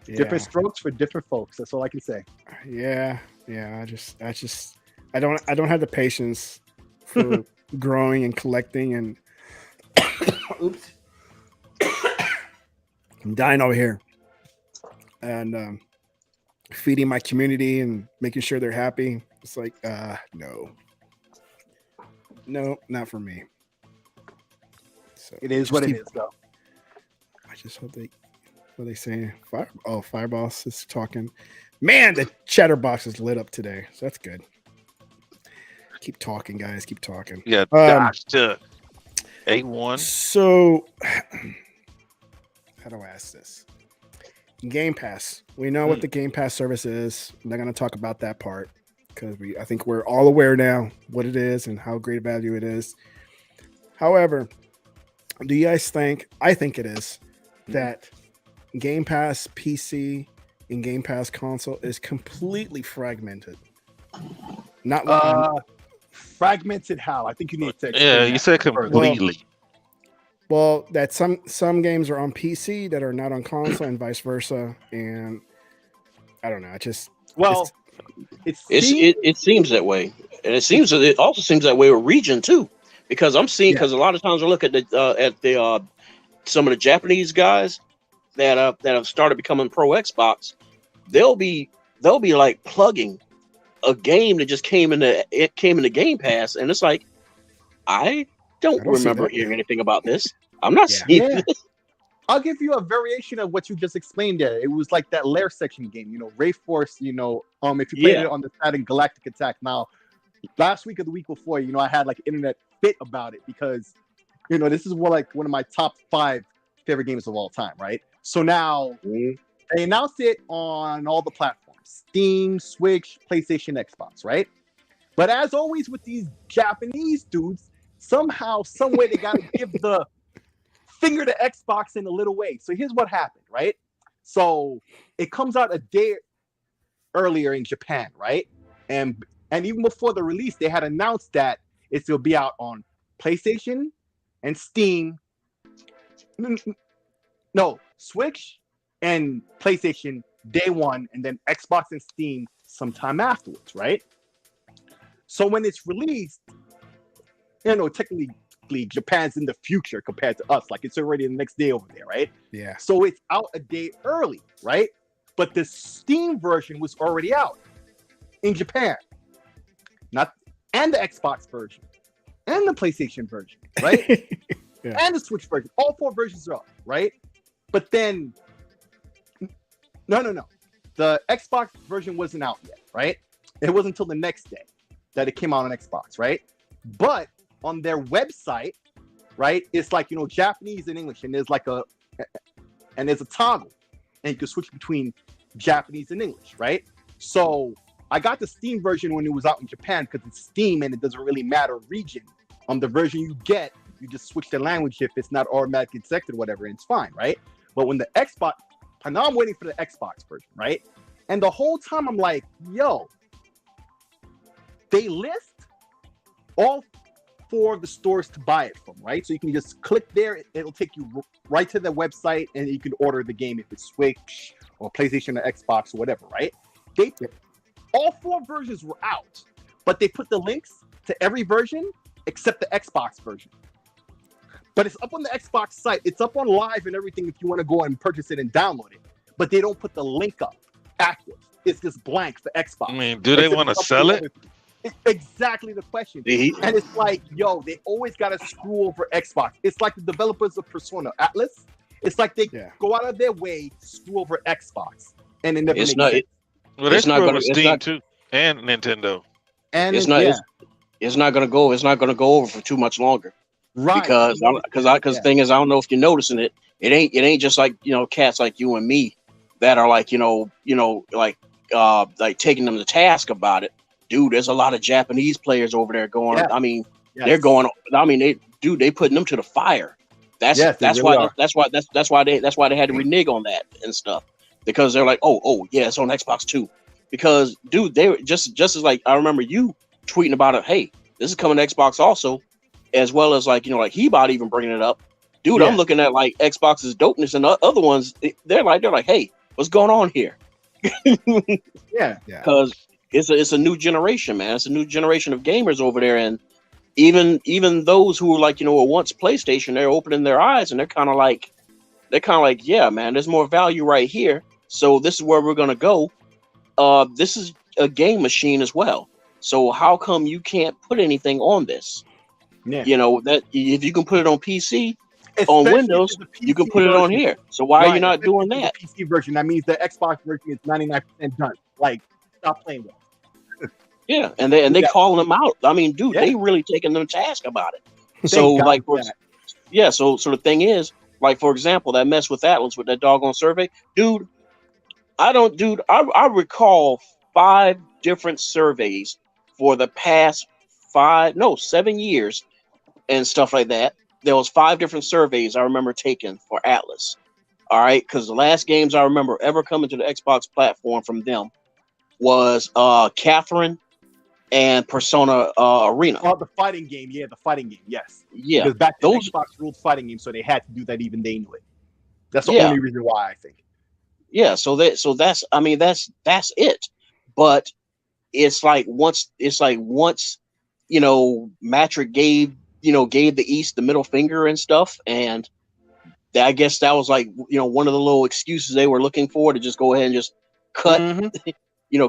Yeah. Different strokes for different folks. That's all I can say. Yeah. I don't have the patience for growing and collecting and. Oops. I'm dying over here, and feeding my community and making sure they're happy. It's like, no, not for me. So It is what it is, though. I just hope what they saying? Fireboss is talking. Man, the chatterbox is lit up today, so that's good. Keep talking, guys. Keep talking. Yeah, Josh to A1. So. How do I ask this? Game Pass. We know what the Game Pass service is. I'm not going to talk about that part because I think we're all aware now what it is and how great value it is. However, do you guys think? I think it is that Game Pass PC and Game Pass console is completely fragmented. Not fragmented. How? I think you need to. Yeah, you said completely. Well, that some games are on PC that are not on console and vice versa, and I don't know. It seems that way. And it also seems that way with region too, because I'm seeing because a lot of times I look at the some of the Japanese guys that have started becoming pro Xbox, they'll be like plugging a game that just came in the Game Pass, and it's like I don't remember hearing anything about this. I'm not seeing this. I'll give you a variation of what you just explained there. It was like that lair section game, Ray Force, if you played it on the side in Galactic Attack. Now, last week or the week before, I had like internet fit about it because, this is one of my top 5 favorite games of all time, right? So now they announced it on all the platforms, Steam, Switch, PlayStation, Xbox, right? But as always with these Japanese dudes, somehow, some way they got to give the finger to Xbox in a little way. So here's what happened, right? So it comes out a day earlier in Japan, right? And even before the release, they had announced that it will be out on PlayStation and Steam. No, Switch and PlayStation day one, and then Xbox and Steam sometime afterwards, right? So when it's released, technically Japan's in the future compared to us. Like it's already the next day over there, right? Yeah. So it's out a day early, right? But the Steam version was already out in Japan. And the Xbox version. And the PlayStation version, right? And the Switch version. All 4 versions are up, right? But then no. The Xbox version wasn't out yet, right? It wasn't until the next day that it came out on Xbox, right? But on their website, right, it's like Japanese and English, and there's a toggle, and you can switch between Japanese and English, right? So I got the Steam version when it was out in Japan because it's Steam and it doesn't really matter region. The version you get, you just switch the language if it's not automatically selected, whatever, and it's fine, right? But when the Xbox, now I'm waiting for the Xbox version, right? And the whole time I'm like, yo, they list all 4 of the stores to buy it from, right? So you can just click there, it'll take you right to the website, and you can order the game if it's Switch or PlayStation or Xbox or whatever, right? All 4 versions were out, but they put the links to every version except the Xbox version. But it's up on the Xbox site. It's up on live and everything if you want to go and purchase it and download it. But they don't put the link up active. It's just blank for Xbox. I mean, do they want to sell it? Exactly the question. And it's like, yo, they always got to screw over Xbox. It's like the developers of Persona Atlas. It's like they go out of their way to screw over Xbox. And it never makes sense. Well, it's not going to Steam too, and Nintendo. And it's not going to go. It's not going to go over for too much longer, right? Because the thing is, I don't know if you're noticing it. It ain't just like cats like you and me that are like like taking them to task about it. Dude, there's a lot of Japanese players over there going. I mean, they're going. I mean, they putting them to the fire. That's why they had to renege on that and stuff, because they're like, oh yeah, it's on Xbox too. Because dude, they were just as like I remember you tweeting about it. Hey, this is coming to Xbox also, as well as like like Hebot even bringing it up. Dude, I'm looking at like Xbox's dopeness and other ones. They're like, hey, what's going on here? Because it's a new generation, man. It's a new generation of gamers over there, and even those who were like were once PlayStation, they're opening their eyes and they're kind of like, yeah, man, there's more value right here. So this is where we're gonna go. This is a game machine as well. So how come you can't put anything on this? Yeah. That if you can put it on PC, on Windows, you can put it on here. So why are you not doing that? The PC version, that means the Xbox version is 99% done. Like, stop playing with it. Yeah, and they calling them out. I mean, dude, they really taking them to task about it. So like, so the thing is, like, for example, that mess with Atlas with that doggone survey, dude. I recall 5 different surveys for the past 7 years and stuff like that. There was 5 different surveys I remember taking for Atlas. All right, because the last games I remember ever coming to the Xbox platform from them was Catherine and Persona Arena. Oh, the fighting game, the fighting game, yes. Yeah, because back then Xbox ruled fighting games, so they had to do that. Even they knew it. That's the only reason why, I think. Yeah, so that's it. But it's like once Matrick gave the East the middle finger and stuff, and I guess that was like one of the little excuses they were looking for to just go ahead and just cut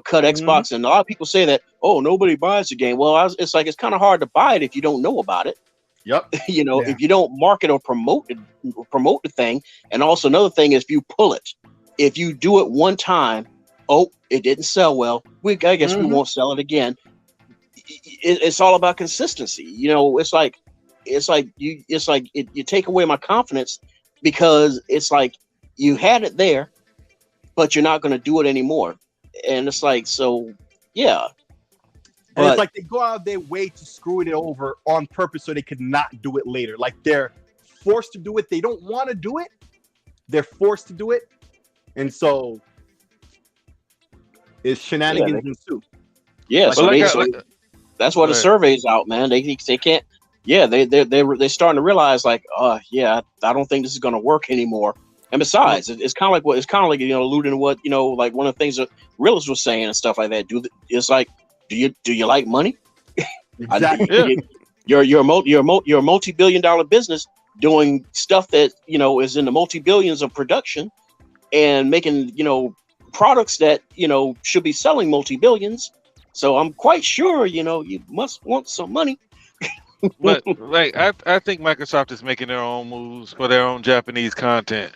cut Xbox. And a lot of people say that, oh, nobody buys the game. Well, it's like it's kind of hard to buy it if you don't know about it. Yep. If you don't market or promote the thing. And also another thing is if you pull it, if you do it one time, oh, it didn't sell well, I guess we won't sell it again. It's all about consistency. It's like you take away my confidence, because it's like you had it there, but you're not going to do it anymore. And it's like, so yeah. And it's like they go out of their way to screw it over on purpose so they could not do it later. Like they're forced to do it. They don't want to do it. They're forced to do it. And so it's shenanigans ensue. Yeah, so that's why the survey's out, man. They can't. Yeah, they're starting to realize, like, I don't think this is going to work anymore. And besides, it's kind of like alluding to what like one of the things that Realist was saying and stuff like that. It's like, do you like money? Exactly. You're a multi-billion-dollar business doing stuff that is in the multi-billions of production and making products that should be selling multi-billions. So I'm quite sure you must want some money. But like I think Microsoft is making their own moves for their own Japanese content.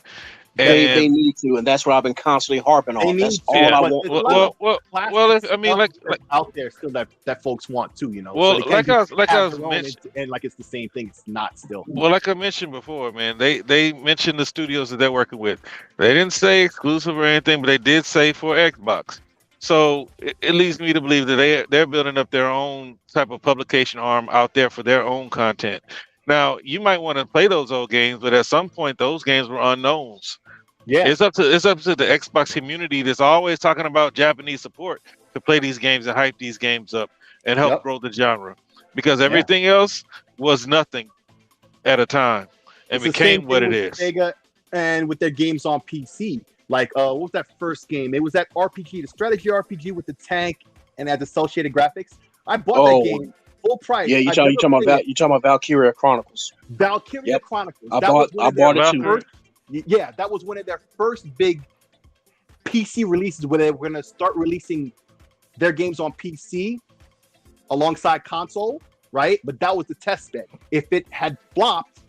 They need to, and that's what I've been constantly harping on. That's all I want. Like out there still that folks want too, Well, so like I was mentioning, and like it's the same thing. It's not still. Well, like I mentioned before, man, they mentioned the studios that they're working with. They didn't say exclusive or anything, but they did say for Xbox. So it leads me to believe that they're building up their own type of publication arm out there for their own content. Now, you might want to play those old games, but at some point, those games were unknowns. Yeah, it's up to the Xbox community that's always talking about Japanese support to play these games and hype these games up and help grow the genre, because everything else was nothing at a time and became what it is. Sega and with their games on PC. Like, what was that first game? It was that RPG, the strategy RPG with the tank and had associated graphics. I bought that game full price. Yeah, you talking about Valkyria Chronicles. Valkyria Chronicles. I bought it too. Yeah, that was one of their first big PC releases where they were going to start releasing their games on PC alongside console, right? But that was the test bed. If it had flopped,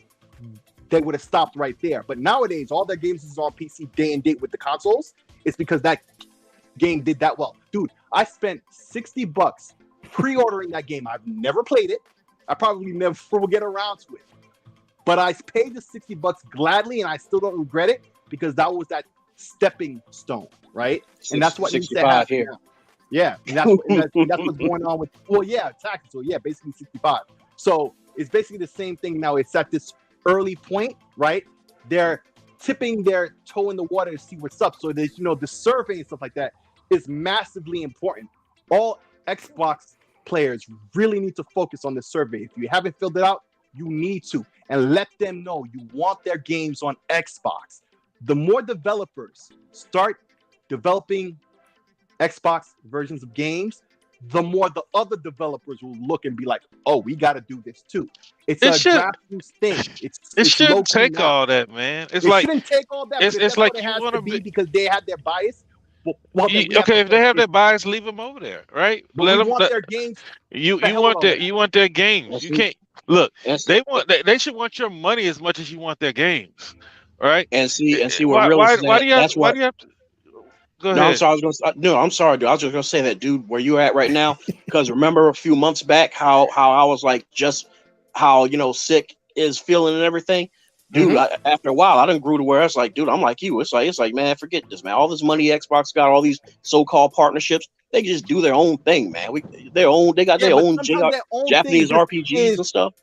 they would have stopped right there. But nowadays, all their games is on PC day and date with the consoles. It's because that game did that well. Dude, I spent $60 pre-ordering that game. I've never played it. I probably never will get around to it. But I paid the $60 gladly, and I still don't regret it, because that was that stepping stone, right? And that's what needs to happen here. Yeah, and that's what's going on with. Well, yeah, exactly. So yeah, basically 65. So it's basically the same thing now. It's at this early point, right? They're tipping their toe in the water to see what's up. So there's the survey and stuff like that is massively important. All Xbox players really need to focus on the survey. If you haven't filled it out, you need to, and let them know you want their games on Xbox. The more developers start developing Xbox versions of games, the more the other developers will look and be like, "Oh, we got to do this too." It's a grassroots thing. It shouldn't take all that, man. It shouldn't take all that. It's like it has to be because they had their bias. If they have their bias, leave them over there, right? Let them want their games. You want their games. You can't look. They should want your money as much as you want their games, right? And see what Realist. Why do you have to? Go ahead. I'm sorry, dude. I was just gonna say that, dude, where you at right now? Because remember a few months back how I was like, just how sick is feeling and everything, dude. After a while, I done grew to where it's like, dude, I'm like you. It's like, man, forget this, man. All this money Xbox got, all these so-called partnerships, they can just do their own thing, man. They got their own Japanese RPGs and stuff.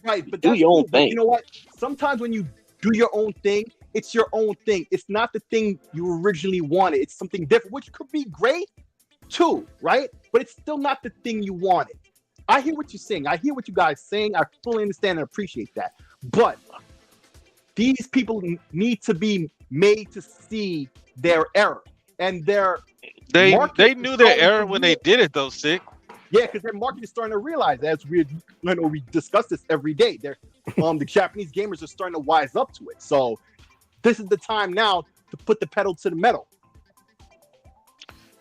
Right, but do your own thing. You know what? Sometimes when you do your own thing, it's your own thing. It's not the thing you originally wanted. It's something different, which could be great too, right? But it's still not the thing you wanted. I hear what you're saying. I hear what you guys are saying. I fully understand and appreciate that. But these people need to be made to see their error. And They market is knew their starting error to when they did it though, Sick. Yeah, because their market is starting to realize that. As we discuss this every day. They're the Japanese gamers are starting to wise up to it. So this is the time now to put the pedal to the metal.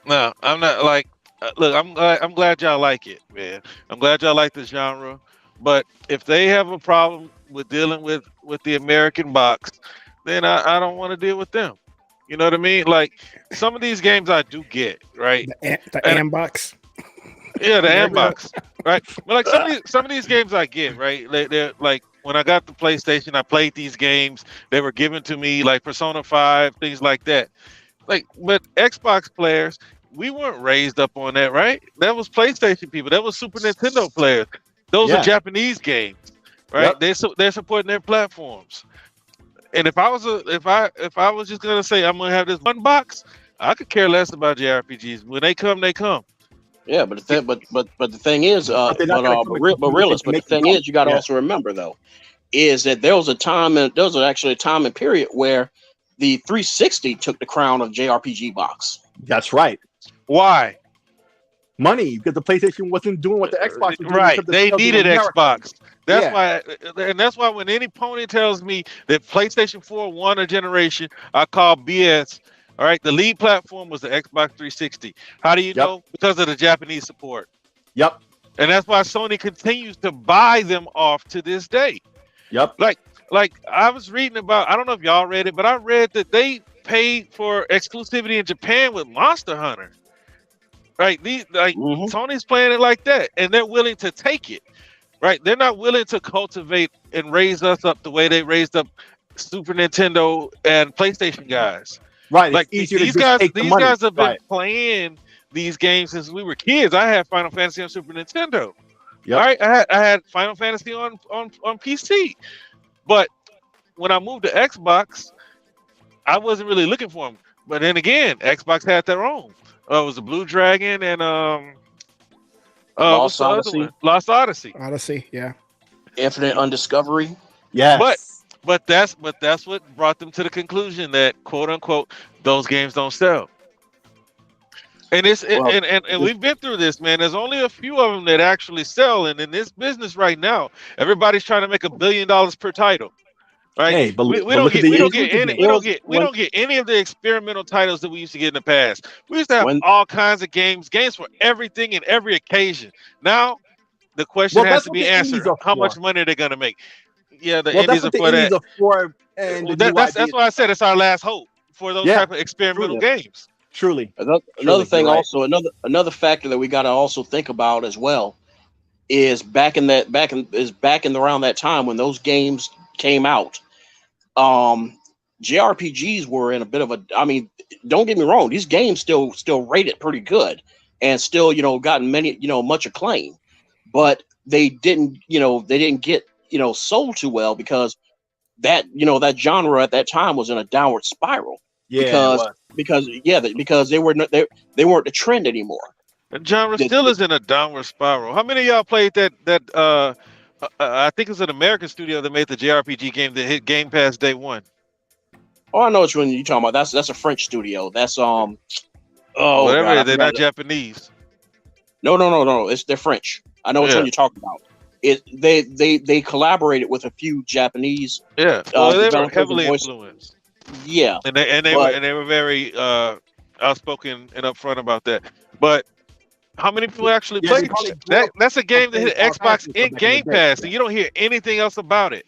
No, I'm not like. Look, I'm glad y'all like it, man. I'm glad y'all like this genre. But if they have a problem with dealing with the American box, then I don't want to deal with them. You know what I mean? Like some of these games I do get, right? The Ambox. Yeah, the Ambox, right? But like some of these games I get, right? They're like when I got the PlayStation, I played these games. They were given to me, like Persona 5, things like that. Like, but Xbox players, we weren't raised up on that, right? That was PlayStation people. That was Super Nintendo players. Those are Japanese games, right? Yep. They're supporting their platforms. And if I was just gonna say I'm gonna have this one box, I could care less about JRPGs. When they come, they come. Yeah, but the thing is, but realist. But the thing is, you got to also remember though, is that there was actually a time and period where the 360 took the crown of JRPG box. That's right. Why? Money, because the PlayStation wasn't doing what the Xbox was doing. Right. They needed Xbox. That's why when any pony tells me that PlayStation 4 won a generation, I call BS. All right. The lead platform was the Xbox 360. How do you know? Because of the Japanese support. Yep. And that's why Sony continues to buy them off to this day. Yep. Like I was reading about, I don't know if y'all read it, but I read that they paid for exclusivity in Japan with Monster Hunter. Right, Sony's playing it like that, and they're willing to take it. Right, they're not willing to cultivate and raise us up the way they raised up Super Nintendo and PlayStation guys. Right, like it's easier these to just guys. take the These money. guys have been playing these games since we were kids. I had Final Fantasy on Super Nintendo. Yep. All right, I had Final Fantasy on PC, but when I moved to Xbox, I wasn't really looking for them. But then again, Xbox had their own. It was the Blue Dragon and Lost Odyssey. Lost Odyssey. Odyssey, yeah. Infinite Undiscovery. Yes. But that's what brought them to the conclusion that quote unquote those games don't sell. And and we've been through this, man. There's only a few of them that actually sell, and in this business right now, everybody's trying to make $1 billion per title. Right? Hey, but we don't get any of the experimental titles that we used to get in the past. We used to have all kinds of games for everything and every occasion. Now the question has to be answered: how much money are they going to make? Yeah, the indies are for that. That's why I said it's our last hope for those type of experimental games. Truly. Another thing, also another factor that we got to also think about as well is back in around that time when those games came out, JRPGs were in a bit of a, I mean, don't get me wrong, these games still rated pretty good and still, gotten many, much acclaim, but they didn't get, sold too well because that genre at that time was in a downward spiral. Yeah, because they weren't the trend anymore. The genre still is in a downward spiral. How many of y'all played that I think it was an American studio that made the JRPG game that hit Game Pass day one? Oh, I know which one you're talking about. That's a French studio. That's whatever. God, they're not Japanese. No. They're French. I know which one you're talking about. They collaborated with a few Japanese. Yeah, they were heavily influenced. Yeah, and they were very outspoken and upfront about that. But how many people actually played that? That's a game that hit Xbox in Game Pass, and you don't hear anything else about it.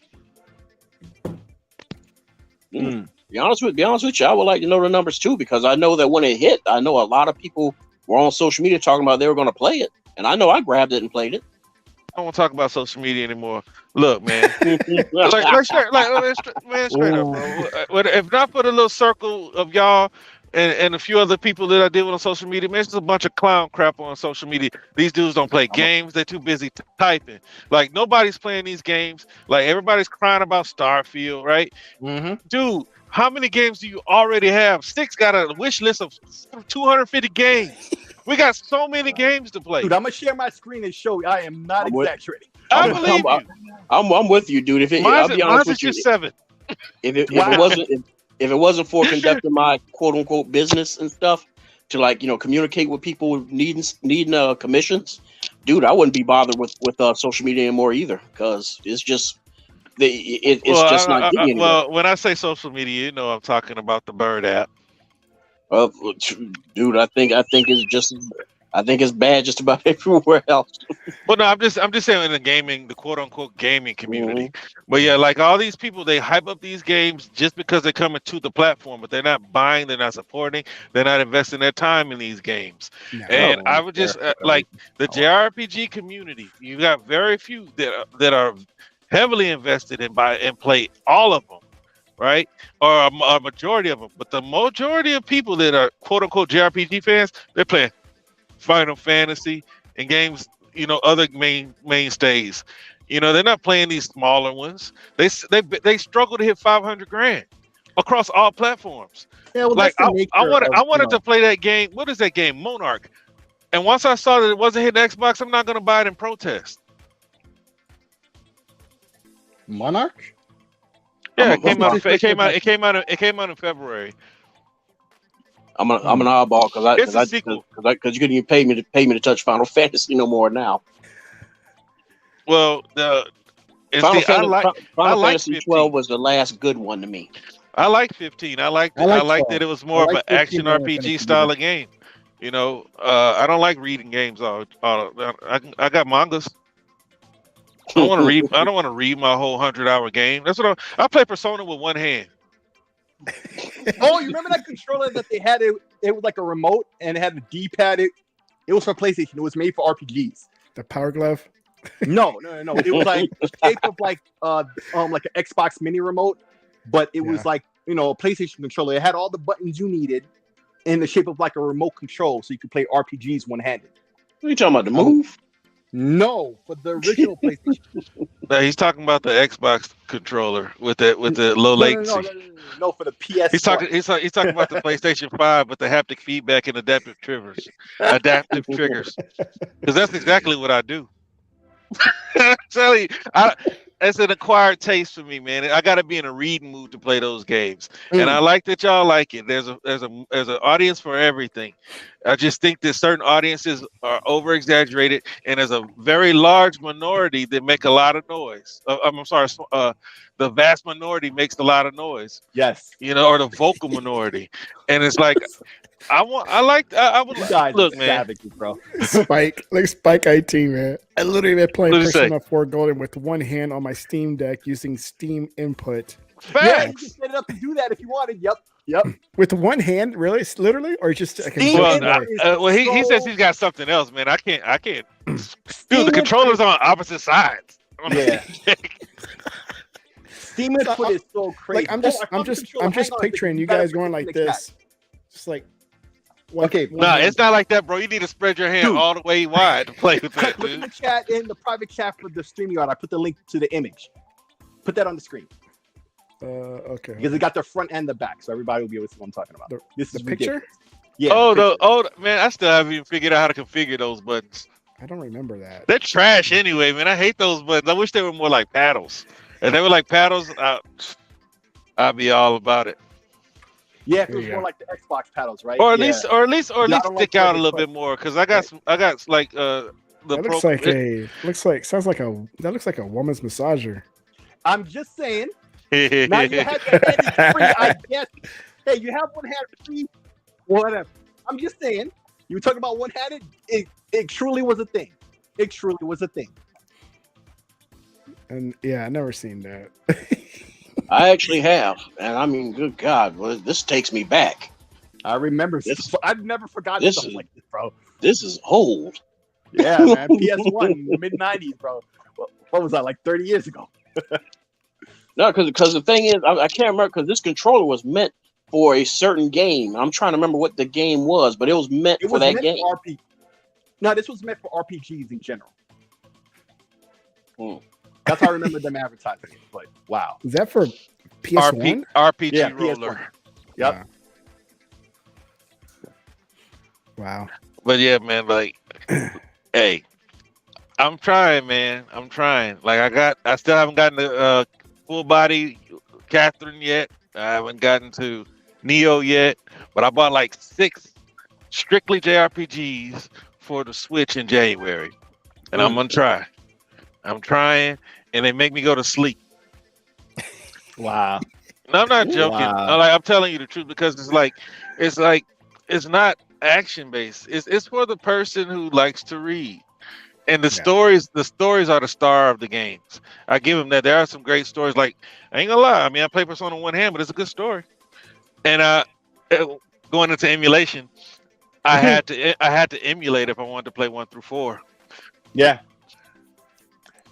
Be honest with you, I would like to know the numbers too, because I know that when it hit, I know a lot of people were on social media talking about they were going to play it, and I know I grabbed it and played it. I don't want to talk about social media anymore. Look, man, straight up, bro. If not for the little circle of y'all and a few other people that I deal with on social media, man, it's just a bunch of clown crap on social media. These dudes don't play games. They're too busy typing. Like, nobody's playing these games. Like, everybody's crying about Starfield, right? Dude, how many games do you already have? Six got a wish list of 250 games. We got so many games to play. Dude, I'm going to share my screen and show you. I am not exaggerating. I believe you. I'm with you, dude. I'll be honest with you. 7. If it wasn't for conducting my quote unquote business and stuff, to like communicate with people needing commissions, dude, I wouldn't be bothered with social media anymore either, because it's just it's just not getting anywhere. Well, when I say social media, I'm talking about the Bird app. Dude, I think it's bad just about everywhere else. Well, no, I'm just saying in the quote unquote gaming community. But yeah, like all these people, they hype up these games just because they're coming to the platform, but they're not buying, they're not supporting, they're not investing their time in these games. No. And I would just like the JRPG community. You got very few that are heavily invested in and play all of them, right? Or a majority of them. But the majority of people that are quote unquote JRPG fans, they're playing Final Fantasy and games, other mainstays. They're not playing these smaller ones. They struggle to hit 500 grand across all platforms. Yeah, well, like that's I wanted to play that game. What is that game? Monarch. And once I saw that it wasn't hitting Xbox, I'm not going to buy it in protest. Monarch. Yeah, it came out in February. I'm an oddball It's a sequel. because you couldn't even pay me to touch Final Fantasy no more now. Well, Final Fantasy 15. 12 was the last good one to me. I like 15. I liked that it was more of an action RPG style of game. I don't like reading games. I got mangas. I don't want to read. I don't want to read my whole 100-hour game. That's what I play Persona with one hand. Oh, you remember that controller that they had? It was like a remote and it had a D-pad. It was for PlayStation. It was made for RPGs. The Power Glove. No. It was like the shape of like an Xbox Mini remote, but it was like a PlayStation controller. It had all the buttons you needed in the shape of like a remote control, so you could play RPGs one-handed. What are you talking about? The Move? No, for the original PlayStation. No, he's talking about the Xbox controller with the low latency. No, for the PS. He's talking about the PlayStation 5 with the haptic feedback and adaptive triggers, because that's exactly what I do. I'm telling you, it's an acquired taste for me, man. I got to be in a reading mood to play those games, and I like that y'all like it. There's an audience for everything. I just think that certain audiences are over exaggerated, and there's a very large minority that make a lot of noise. I'm sorry, the vast minority makes a lot of noise. Yes, or the vocal minority, and it's like I would look, man. Savages, bro. Spike IT, man. I literally been playing Persona 4 Golden with one hand on my Steam Deck using Steam input. Yeah, you can set it up to do that if you wanted. Yep. With one hand, really? It's literally, or just? He says he's got something else, man. I can't. Dude, the controller's on opposite sides. Yeah. Steam input is so crazy. Like, I'm just picturing you guys going like this, just like. Okay. No, it's not like that, bro. You need to spread your hand all the way wide to play with that, dude. In the private chat for the StreamYard, I put the link to the image. Put that on the screen. Okay. Because it got the front and the back, so everybody will be able to see what I'm talking about. This is the picture? Yeah. Man, I still haven't even figured out how to configure those buttons. I don't remember that. They're trash anyway, man. I hate those buttons. I wish they were more like paddles. If they were like paddles, I'd be all about it. Yeah, it was more like the Xbox paddles, right? Or at least stick out a little bit more, because I got like that looks like a woman's massager. I'm just saying. Now you have your hand free, I guess. Hey, you have one hand free, whatever. I'm just saying. You were talking about one-handed. It truly was a thing. It truly was a thing. And I never seen that. I actually have, and I mean, good God, this takes me back. I remember. I've never forgotten something like this, bro. This is old. Yeah, man. PS1, mid '90s, bro. What was that, like 30 years ago? No, because the thing is, I can't remember, because this controller was meant for a certain game. I'm trying to remember what the game was, but it was meant for that game. No, this was meant for RPGs in general. That's how I remember them advertising it. But wow, is that for PS1? RPG roller. PS1. Yep. Wow. But yeah, man, like, hey, I'm trying, man. I'm trying. Like, I still haven't gotten the full body Catherine yet. I haven't gotten to Neo yet, but I bought like 6 strictly JRPGs for the Switch in January, and I'm gonna try. I'm trying, and they make me go to sleep. Wow. No, I'm not joking. Wow. I'm telling you the truth because it's not action based. It's for the person who likes to read. And the stories are the star of the games. I give them that. There are some great stories. Like, I ain't gonna lie. I mean, I play Persona 1 hand, but it's a good story. And going into emulation, I had to emulate if I wanted to play 1 through 4. Yeah.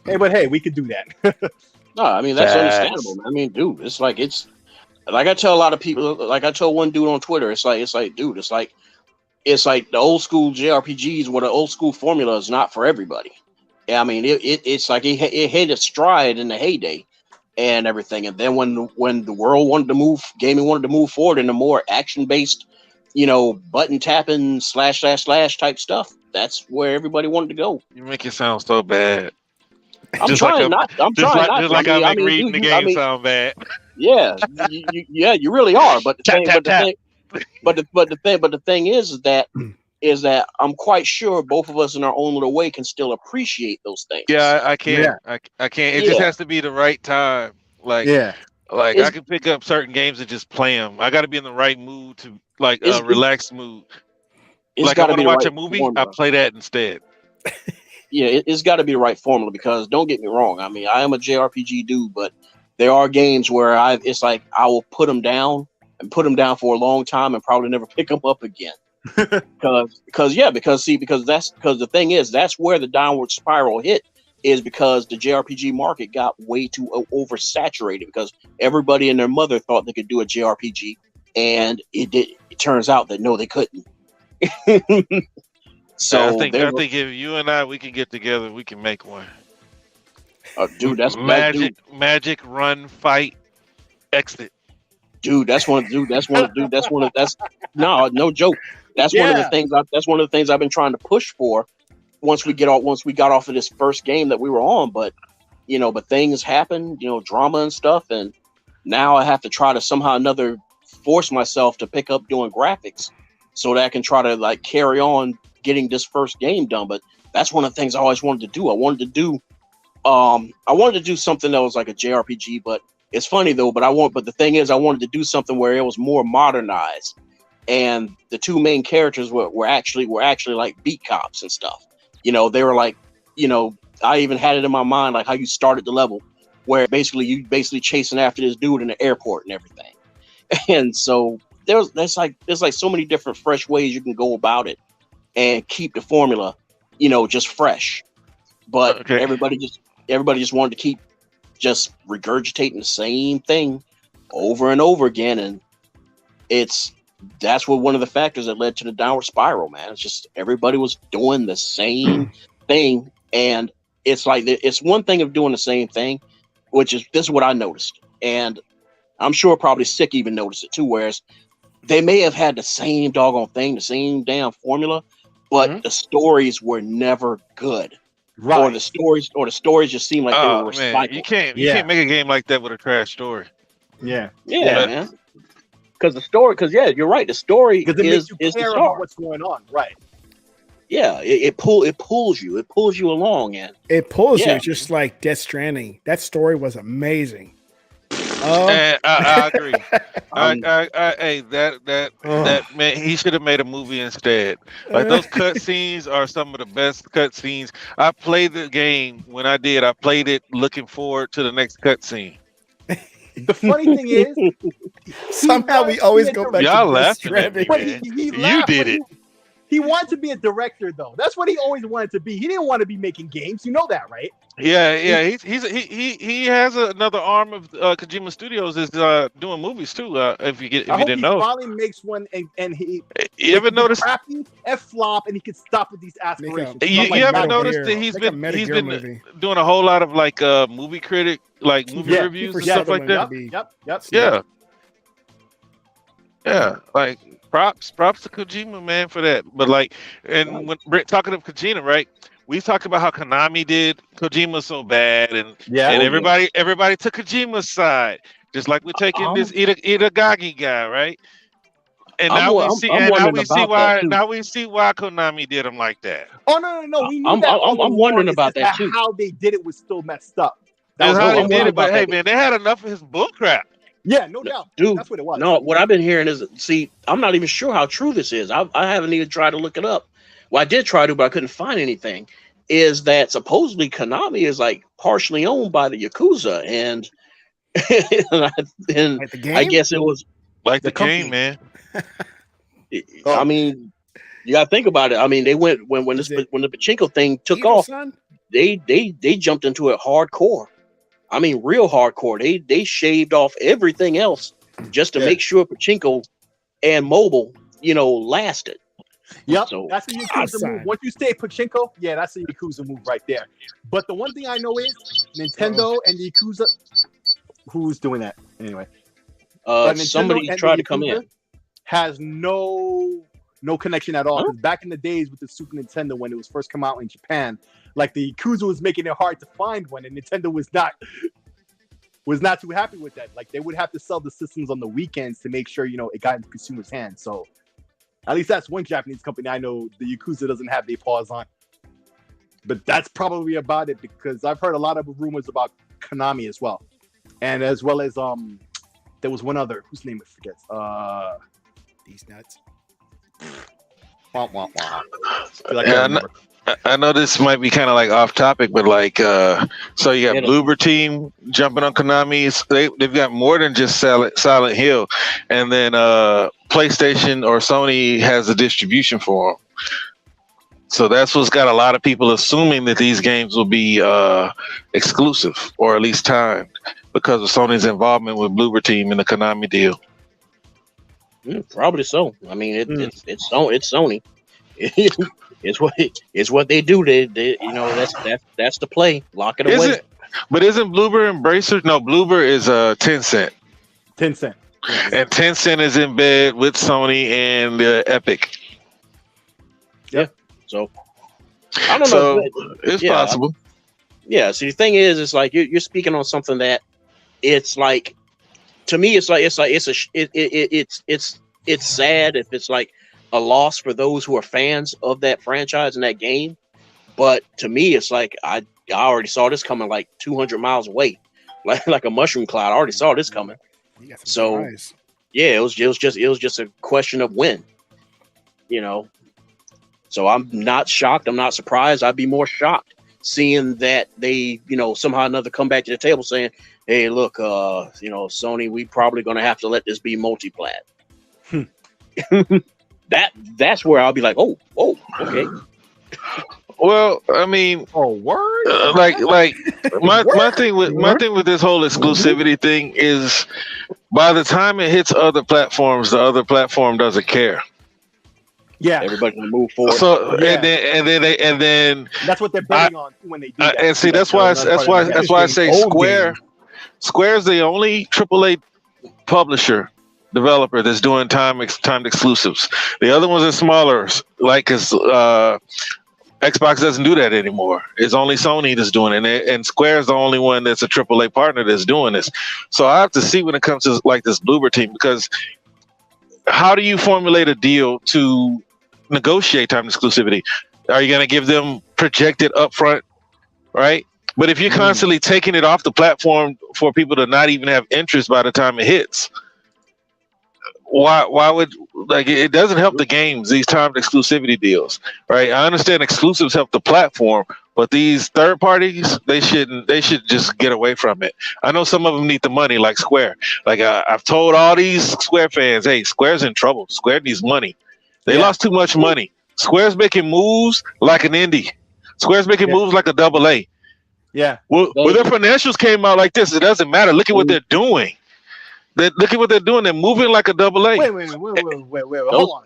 Hey, we could do that. No, I mean that's understandable, man. I mean, dude, it's like I tell a lot of people, like I told one dude on Twitter, it's like, dude, it's like the old school JRPGs where the old school formula is not for everybody. Yeah, I mean, it's like it hit its stride in the heyday and everything, and then when the world gaming wanted to move forward in a more action based, button tapping / type stuff, that's where everybody wanted to go. You make it sound so bad. I'm trying not. I make reading the game sound bad. Yeah, you really are. But the thing is that I'm quite sure both of us in our own little way can still appreciate those things. Yeah, I can. Yeah. I can. It just has to be the right time. Like I can pick up certain games and just play them. I got to be in the right mood to relaxed mood. Like I want to watch a movie, formula. I play that instead. Yeah, it's got to be the right formula because don't get me wrong. I mean, I am a JRPG dude, but there are games where I will put them down for a long time and probably never pick them up again. because the thing is that's where the downward spiral hit is because the JRPG market got way too oversaturated because everybody and their mother thought they could do a JRPG and it turns out that no, they couldn't. So I think if you and we can get together, we can make one. Dude, that's magic run fight exit. Dude, no joke. That's one of the things I've been trying to push for once we got off of this first game that we were on, but things happen, drama and stuff, and now I have to try to somehow or another force myself to pick up doing graphics so that I can try to carry on getting this first game done. But that's one of the things I always wanted to do. I wanted to do something that was like a JRPG, but it's funny though, but the thing is I wanted to do something where it was more modernized and the two main characters were actually like beat cops and stuff. They were like, I even had it in my mind, like how you started the level where you chasing after this dude in the airport and everything. And so there's like so many different fresh ways you can go about it and keep the formula, just fresh. But everybody just wanted to keep just regurgitating the same thing over and over again. And that's one of the factors that led to the downward spiral, man. It's just everybody was doing the same thing. And it's like, it's one thing of doing the same thing, this is what I noticed. And I'm sure probably Sick even noticed it too, whereas they may have had the same doggone thing, the same damn formula, but the stories were never good. Right. Or the stories just seemed like they were recycled. Man, you can't make a game like that with a trash story. Yeah, man. Because you're right. The story is the star. What's going on, right? Yeah, it pulls you. It pulls you along, and it pulls you. Just like Death Stranding. That story was amazing. I agree. That man, he should have made a movie instead. Like those cutscenes are some of the best cutscenes. I played the game when I did. I played it looking forward to the next cutscene. The funny thing is, somehow we always go back. Y'all to laughing at me, man. You did it. He wanted to be a director, though. That's what he always wanted to be. He didn't want to be making games. You know that, right? Yeah. He has another arm of Kojima Studios is doing movies too. If you didn't know, he finally makes one, and he. You ever noticed crappy flop, and he can stop with these aspirations. You ever noticed that he's been doing a whole lot of movie critic movie reviews and stuff like that. Yep. Yeah, like props to Kojima, man, for that. But when talking of Kojima, right? We talked about how Konami did Kojima so bad, and everybody took Kojima's side, just like we're taking this Itagaki guy, right? now we see, and now wondering we see about that why. too. Now we see why Konami did him like that. Oh no, we knew I'm that. all wondering along. It's about just that too. How they did it was still messed up. That's how they I'm did worried it. But about hey, that. man, they had enough of his bullcrap. Yeah, no doubt, Dude, that's what it was. No, what I've been hearing is, see, I'm not even sure how true this is. I haven't even tried to look it up. Well, I did try to, but I couldn't find anything. Is that supposedly Konami is like partially owned by the Yakuza, and and Like the game? I guess it was. Like the company. game, man. I mean, you got to think about it. I mean, they went when the pachinko thing took Evil, off. son? They jumped into it hardcore. I mean, real hardcore. They shaved off everything else just to make sure pachinko and mobile, lasted. Yep, So, that's a Yakuza move. Once you stay pachinko, yeah, that's a Yakuza move right there. But the one thing I know is Nintendo and the Yakuza. Who's doing that anyway? Somebody tried to come in. Has no connection at all. Because back in the days with the Super Nintendo, when it was first come out in Japan, like the Yakuza was making it hard to find one, and Nintendo was not too happy with that. Like they would have to sell the systems on the weekends to make sure it got into consumers' hands. So at least that's one Japanese company I know the Yakuza doesn't have their paws on. But that's probably about it, because I've heard a lot of rumors about Konami as well, and as well as there was one other whose name I forget. These nuts. I know this might be kind of like off topic, but like, so you got Bloober Team jumping on Konami. They've got more than just Silent Hill, and then PlayStation or Sony has the distribution for them. So that's what's got a lot of people assuming that these games will be exclusive or at least timed because of Sony's involvement with Bloober Team in the Konami deal. Probably so. I mean, it's Sony. It's what they do. They that's the play. Lock it away. But isn't Bloober Embracer? No, Bloober is Tencent. Tencent. And Tencent is in bed with Sony and Epic. Yeah. So I don't know. It's possible. Yeah. So the thing is, it's like you're speaking on something that it's like, to me, it's sad if it's like a loss for those who are fans of that franchise and that game. But to me, it's like I already saw this coming like 200 miles away, like a mushroom cloud. I already saw this coming. So surprise. Yeah, it was just a question of when, So I'm not shocked. I'm not surprised. I'd be more shocked seeing that they, somehow or another come back to the table saying, "Hey, look, Sony, we probably going to have to let this be multi-plat." That's where I'll be like, oh, okay. Well, I mean, word. My thing with this whole exclusivity thing is, by the time it hits other platforms, the other platform doesn't care. Yeah, everybody can move forward. So and then that's what they're betting on when they do that. And see, that's why I say Square. Square's the only AAA publisher developer that's doing timed exclusives. The other ones are smaller, like Xbox doesn't do that anymore. It's only Sony that's doing it, and Square's the only one that's a AAA partner that's doing this. So I have to see when it comes to like this Bloober Team, because how do you formulate a deal to negotiate time exclusivity? Are you going to give them projected upfront, right? But if you're constantly taking it off the platform for people to not even have interest by the time it hits, why would, like, it doesn't help the games, these timed exclusivity deals, right? I understand exclusives help the platform, but these third parties, they should just get away from it. I know some of them need the money, like Square. Like I've told all these Square fans, hey, Square's in trouble. Square needs money. They lost too much money. Square's making moves like an indie. Square's making moves like a AA. Yeah. Well, their financials came out like this. It doesn't matter. Look at what they're doing. Look at what they're doing. They're moving like a AA. Wait. Hold on.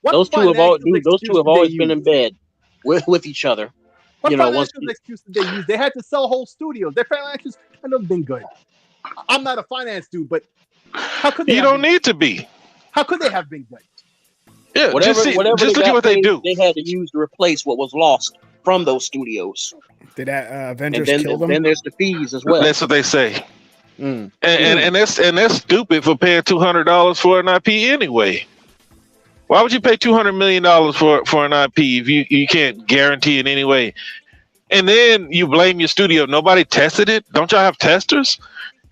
Those two have always been in bed with each other. What financial excuse did they use? They had to sell whole studios. Their financials have never been good. I'm not a finance dude, but how could they? You don't need to be. How could they have been good? Yeah, whatever just look at what they do. They had to use to replace what was lost from those studios. Did Avengers kill them? Then there's the fees as well. That's what they say. And that's stupid for paying $200 for an IP anyway. Why would you pay $200 million for an IP if you can't guarantee in any way? And then you blame your studio. Nobody tested it. Don't y'all have testers?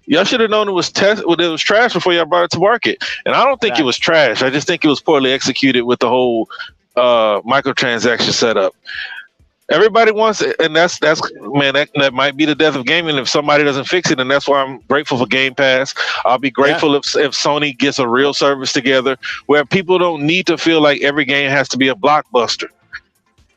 Y'all should have known it was trash before y'all brought it to market. And I don't think it was trash. I just think it was poorly executed with the whole microtransaction setup. Everybody wants it, and that's man, that might be the death of gaming if somebody doesn't fix it. And that's why I'm grateful for Game Pass. I'll be grateful if Sony gets a real service together where people don't need to feel like every game has to be a blockbuster.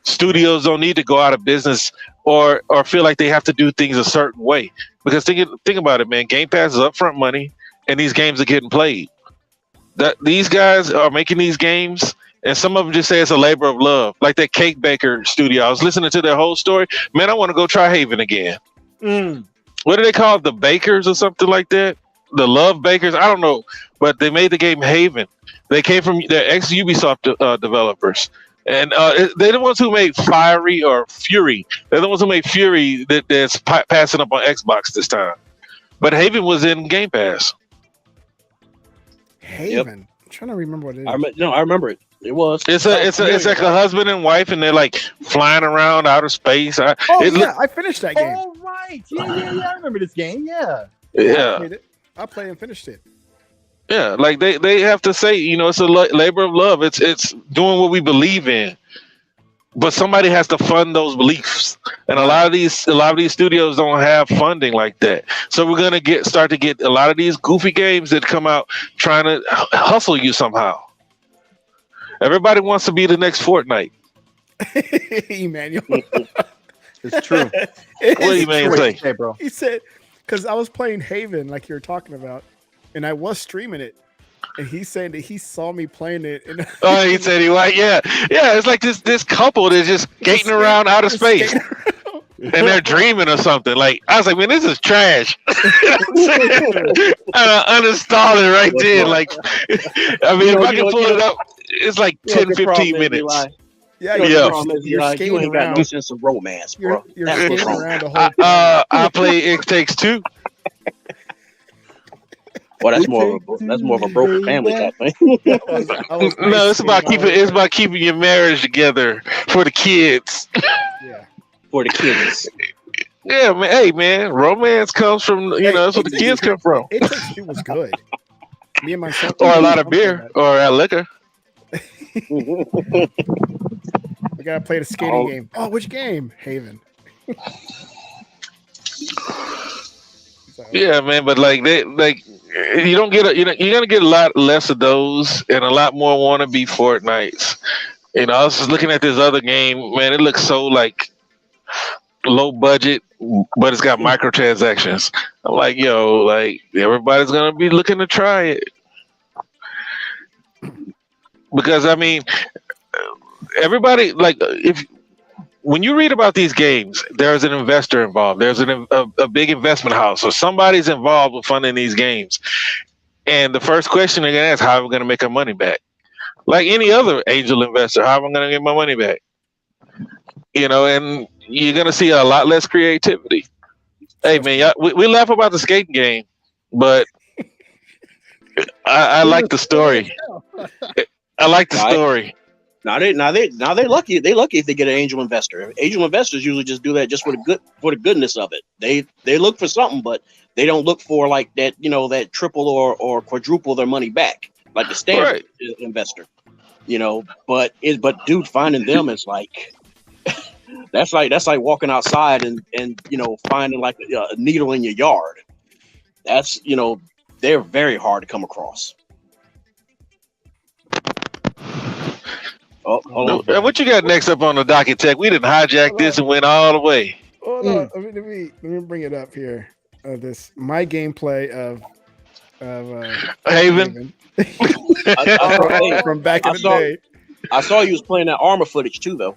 Studios don't need to go out of business or feel like they have to do things a certain way. Because think about it, man. Game Pass is upfront money, and these games are getting played. These guys are making these games. And some of them just say it's a labor of love, like that Cake Baker studio. I was listening to their whole story. Man, I want to go try Haven again. What do they call it? The Bakers or something like that? The Love Bakers? I don't know. But they made the game Haven. They came from the ex-Ubisoft developers. And they're the ones who made Fiery or Fury. They're the ones who made Fury that's passing up on Xbox this time. But Haven was in Game Pass. Haven? Yep. I'm trying to remember what it is. I remember it. It was. It's like a husband and wife, and they're like flying around outer space. I finished that game. Oh right, yeah. I remember this game. Yeah. I played and finished it. Yeah, like they have to say, it's a labor of love. It's doing what we believe in, but somebody has to fund those beliefs, and a lot of these studios don't have funding like that. So we're gonna start to get a lot of these goofy games that come out trying to hustle you somehow. Everybody wants to be the next Fortnite. Emmanuel. It's true. What do you mean say? Hey, bro. He said, because I was playing Haven like you were talking about, and I was streaming it. And he's saying that he saw me playing it. And he said yeah. It's like this couple that's just skating around outer space. And they're dreaming or something. Like, I was like, man, this is trash. And I uninstalled it right there. Like, I mean, if I can pull it up, it's like 10, 15 minutes. Yeah. You ain't got no sense of romance, bro. You're skating around the whole I play It Takes Two. Well, that's more of a broken family type thing. No, it's about keeping your marriage together for the kids. Yeah. For the kids. Yeah, man. Hey, man, romance comes from that's what the kids come from. It Takes Two was good. Me and my son. Or a lot of beer or liquor. We gotta play the skating game. Oh, which game? Haven. Yeah, man, but like you don't get you're gonna get a lot less of those and a lot more wannabe Fortnites. I was just looking at this other game, man. It looks so like low budget, but it's got microtransactions. I'm like, everybody's gonna be looking to try it because I mean, everybody when you read about these games, there's an investor involved. There's a big investment house, so somebody's involved with funding these games. And the first question they're gonna ask, how are we gonna make our money back? Like any other angel investor, how am I gonna get my money back? And you're gonna see a lot less creativity. Hey man, we laugh about the skating game, but I like the story. I like the story. Now they lucky. They lucky if they get an angel investor. Angel investors usually just do that just for the goodness of it. They look for something, but they don't look for like that. That triple or quadruple their money back like the standard investor. But dude, finding them is like that's like walking outside and finding like a needle in your yard. That's they're very hard to come across. Oh, what you got next up on the docket, Tech? We didn't hijack this and went all the way. Hold on. Let me bring it up here. My gameplay of Haven. From back in the day. I saw you was playing that armor footage too, though.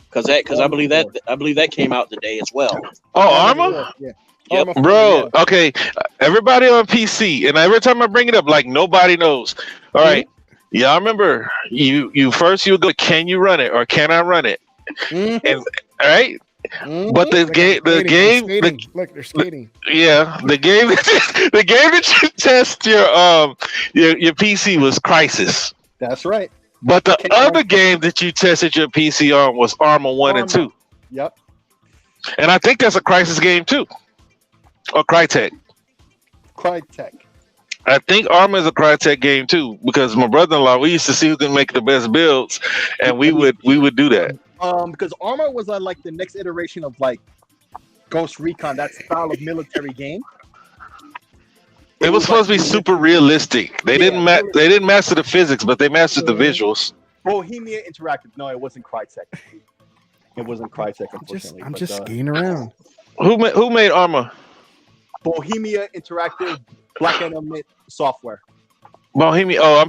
Because I believe that came out today as well. Oh, armor? Yeah. Yep. Bro, okay. Everybody on PC, and every time I bring it up, like nobody knows. All right. Yeah, I remember you would go, can you run it or can I run it? And all right. But the Look, game, they're skating. Look, they're skating. yeah, the game, the game that you test your PC was Crisis. That's right. But the Okay, other right. game that you tested your PC on was Arma 1 and 2. Yep. And I think that's a Crisis game too. Or Crytek. Crytek. I think Arma is a Crytek game too, because my brother-in-law, we used to see who can make the best builds, and we would do that. Because Arma was like the next iteration of like Ghost Recon, that style of military game. It was supposed to be super realistic. They didn't master the physics, but they mastered the visuals. Bohemia Interactive. No, it wasn't Crytek. It wasn't Crytek, unfortunately. I'm just skating around. Who made Arma? Bohemia Interactive, Black Element Software. Bohemia. Oh,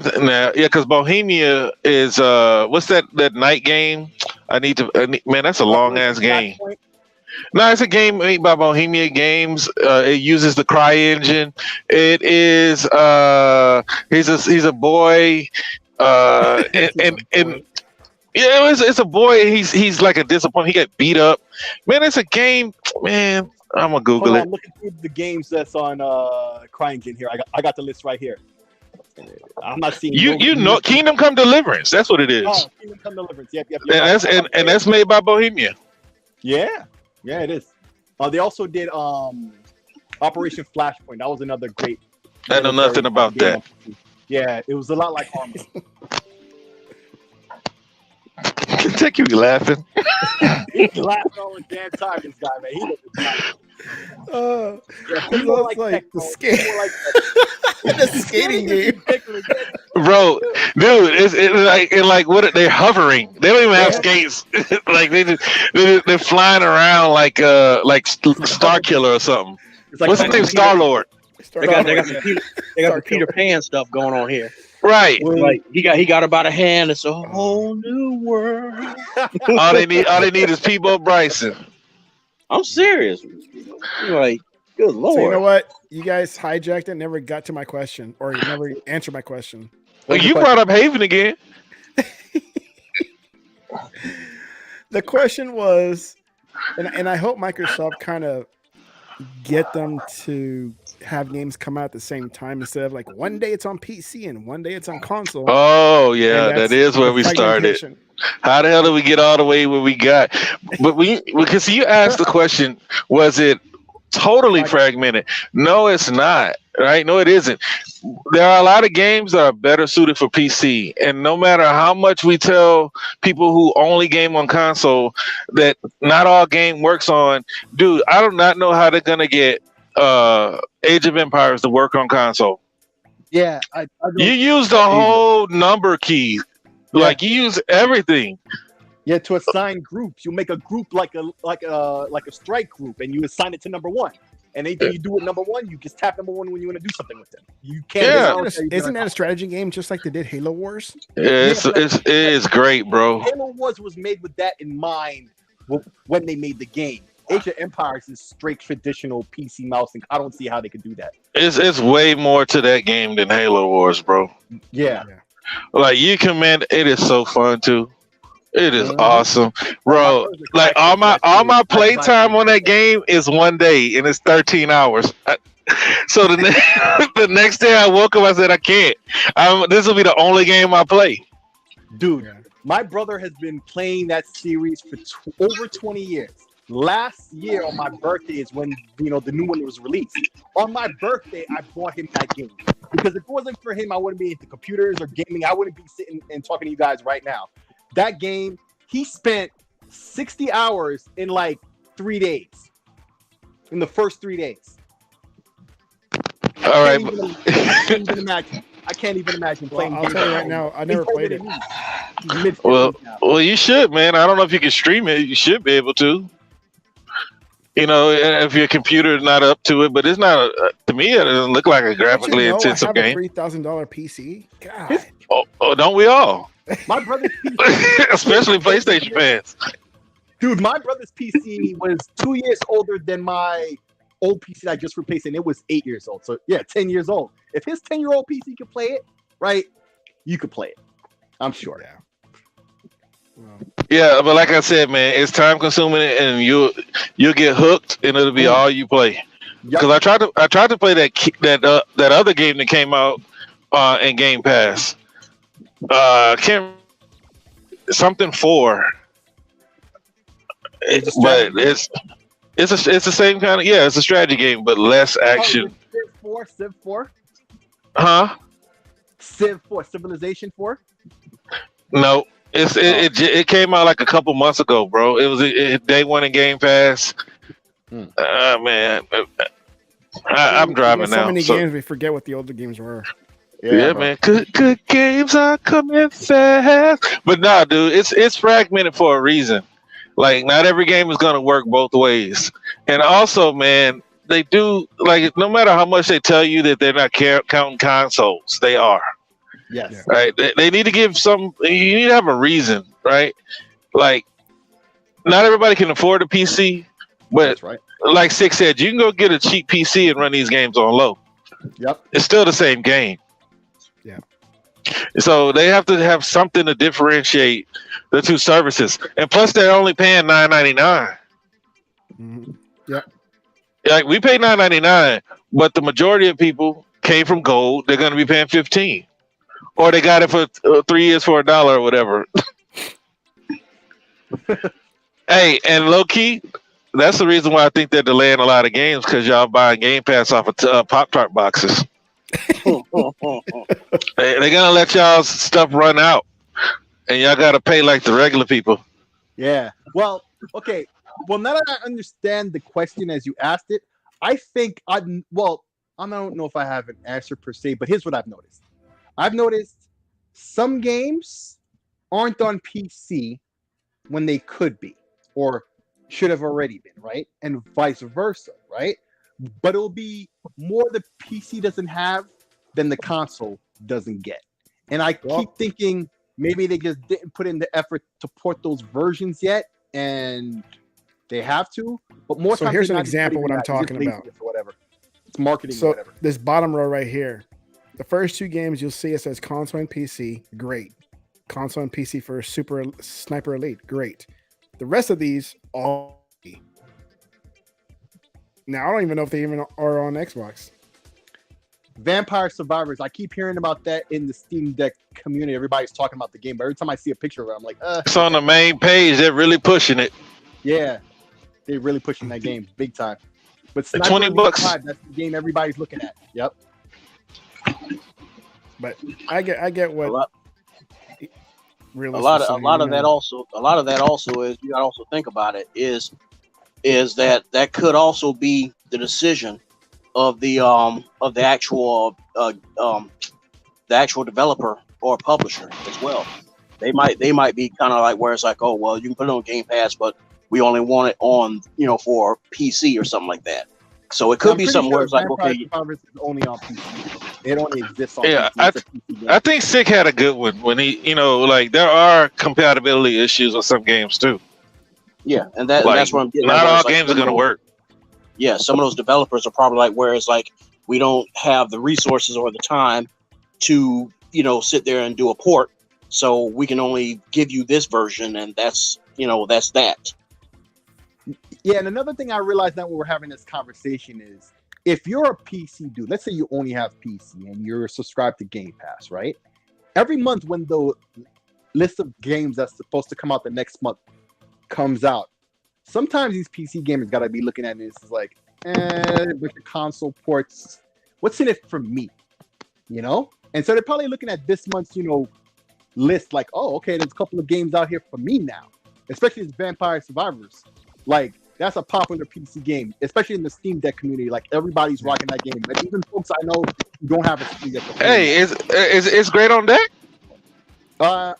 because Bohemia is what's that night game? Man, that's a long ass game. Flashpoint. No, it's a game made by Bohemia Games. It uses the Cry engine. It is he's a boy, and yeah, it's a boy. He's like a disappointment. He got beat up. Man, it's a game. Man, I'm gonna Google it. I'm looking through the games that's on CryEngine here. I got the list right here. I'm not seeing you know Kingdom Come Deliverance. That's what it is. Oh, Kingdom Come Deliverance. Yep. And that's made by Bohemia. Yeah, it is. They also did Operation Flashpoint. That was another great. I know nothing about that. Yeah, it was a lot like Arma. Take you laughing. He's laughing all the damn time. This guy, man. He It looks like the skate. The skating game, bro. Dude, it's like what they're hovering. They don't even have skates. Like they're flying around like Star Killer or something. What's his name? Star Lord. They got the Peter Pan stuff going on here. Right. Like he got about a hand. It's a whole new world. all they need is Peebo Bryson. I'm serious. Like, good lord. So you know what? You guys hijacked it, never got to my question, or you never answered my question. Well, you brought up Haven again. The question was, and I hope Microsoft kind of get them to have games come out at the same time instead of like one day it's on PC and one day it's on console. Oh yeah, that is where we started. How the hell did we get all the way where we got? But because you asked the question, was it totally fragmented? No, it's not. Right? No, it isn't. There are a lot of games that are better suited for PC, and no matter how much we tell people who only game on console that not all game works on, dude, I do not know how they're gonna get Age of Empires to work on console. Yeah, you use the whole number key. Like you use everything. Yeah, to assign groups, you make a group like a strike group, and you assign it to number one. And anything you do with number one, you just tap number one when you want to do something with them. You can't. Yeah. Isn't that a strategy game just like they did Halo Wars? Yeah, it is great, bro. Halo Wars was made with that in mind when they made the game. Age of Empires is straight traditional PC mouse, and I don't see how they could do that. It's way more to that game than Halo Wars, bro. Yeah. Like you command, it is so fun too. It is awesome, bro. Like all my playtime on that game is one day, and it's 13 hours. So the next day I woke up, I said I can't. This will be the only game I play. Dude, my brother has been playing that series for over 20 years. Last year on my birthday is when the new one was released. On my birthday, I bought him that game because if it wasn't for him, I wouldn't be into computers or gaming. I wouldn't be sitting and talking to you guys right now. That game, he spent 60 hours in like 3 days. In the first 3 days. All right. I can't even imagine playing. I'll tell you right now, I never played it. Well, you should, man. I don't know if you can stream it. You should be able to. If your computer is not up to it, but it's not. To me, it doesn't look like a graphically intensive game. I have a $3,000 PC. God. Oh, don't we all? My brother's PC, especially PlayStation fans. Dude, my brother's PC was 2 years older than my old PC that I just replaced, and it was 8 years old. So yeah, 10 years old. If his 10-year-old PC could play it, right, you could play it. I'm sure. Yeah. Yeah, but like I said, man, it's time consuming, and you'll get hooked, and it'll be all you play. Because I tried to play that other game that came out in Game Pass. Can't something 4. But it's the same kind of it's a strategy game, but less action. Civ 4? Huh? Civ 4, Civilization 4? No, it came out like a couple months ago, bro. It was day one in Game Pass. Man, I'm driving now. So many games we forget what the older games were. Yeah, man. Good games are coming fast. But nah, dude, it's fragmented for a reason. Like, not every game is gonna work both ways. And also, man, they do, like, no matter how much they tell you that they're not counting consoles, they are. Yes. Right. They need to give you need to have a reason, right? Like, not everybody can afford a PC, but That's right. like Six said, you can go get a cheap PC and run these games on low. Yep. It's still the same game. Yeah. So they have to have something to differentiate the two services, and plus they're only paying $9.99. Mm-hmm. Yeah. Like, we pay $9.99, but the majority of people came from Gold. They're going to be paying $15, or they got it for 3 years for $1 or whatever. Hey, and low key, that's the reason why I think they're delaying a lot of games, because y'all buying Game Pass off of Pop-Tart boxes. They're gonna let y'all stuff run out, and y'all gotta pay like the regular people. Yeah. Well, okay. Well, now that I understand the question as you asked it, I think I don't know if I have an answer per se, but here's what I've noticed. I've noticed some games aren't on PC when they could be or should have already been, right? And vice versa, right? But it'll be more the PC doesn't have than the console doesn't get. And I keep thinking maybe they just didn't put in the effort to port those versions yet, and they have to. But more So times here's than an not, example of what I'm it's just talking lazy about. or whatever. It's marketing or So whatever. this bottom row right here, the first 2 games you'll see it says console and PC, great. Console and PC for Super Sniper Elite, great. The rest of these all. Now I don't even know if they even are on Xbox. Vampire Survivors. I keep hearing about that in the Steam Deck community. Everybody's talking about the game, but every time I see a picture of it, I'm like, It's on the main page. They're really pushing it. Yeah, they're really pushing that game big time. But Like Sniper $20. Elite 5, that's the game everybody's looking at. Yep. But I get what A lot realistically, of that also is, you gotta also think about it, is that could also be the decision of the actual developer or publisher as well. They might be kind of like where it's like, oh well, you can put it on Game Pass, but we only want it on for PC or something like that. So it could be something where it's like, okay, Survivors is only on PC. It only exists on Yeah, PC. It's a PC game. I think Sick had a good one when he, like, there are compatibility issues with some games too. yeah, and Like, that's what I'm getting. not at, where all it's like games are going to work. Yeah, some of those developers are probably like, where it's like, we don't have the resources or the time to sit there and do a port, so we can only give you this version, and that's that. Yeah, and another thing I realized now when we're having this conversation is, if you're a PC dude, let's say you only have PC and you're subscribed to Game Pass, right? Every month when the list of games that's supposed to come out the next month comes out, sometimes these PC gamers gotta be looking at this as like, with the console ports, what's in it for me? And so they're probably looking at this month's, list like, oh, okay, there's a couple of games out here for me now, especially as Vampire Survivors. Like, that's a popular PC game, especially in the Steam Deck community. Like, everybody's rocking that game. But even folks I know who don't have a Steam Deck. Hey, it's great on deck. I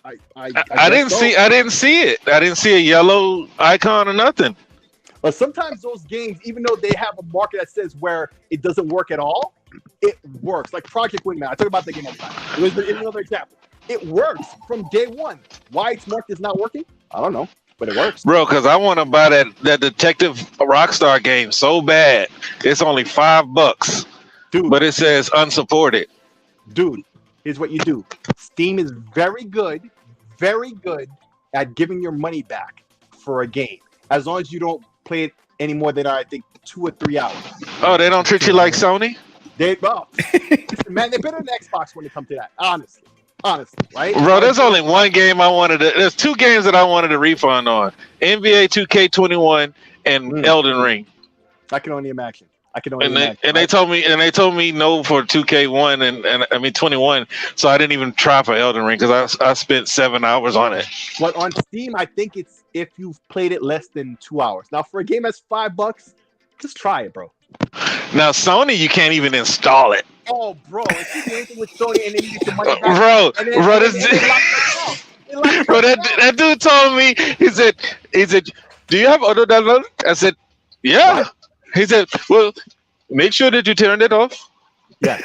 didn't see it. I didn't see a yellow icon or nothing. But sometimes those games, even though they have a market that says where it doesn't work at all, it works. Like Project Wingman. I talk about the game all the time. It was another example. It works from day one. Why it's marked as not working, I don't know. But it works, bro. Because I want to buy that Detective Rockstar game so bad. It's only $5, dude. But it says unsupported. Dude, here's what you do. Steam is very good at giving your money back for a game, as long as you don't play it any more than I think 2 or 3 hours. Oh, they don't treat you like Sony? Man, they're better than Xbox when it comes to that. Honestly, right? Bro, there's only one game I wanted to. There's 2 games that I wanted a refund on: NBA 2K21 and Elden Ring. I can only imagine. They told me no for 2K1 and I mean 21, so I didn't even try for Elden Ring because I spent 7 hours on it. But on Steam, I think it's if you've played it less than 2 hours. Now for a game that's $5, just try it, bro. Now Sony, you can't even install it. Oh, bro, if you do anything with Sony and then you get your money back, that dude told me, he said, do you have auto download? I said, yeah. What? He said, well, make sure that you turn it off. Yeah.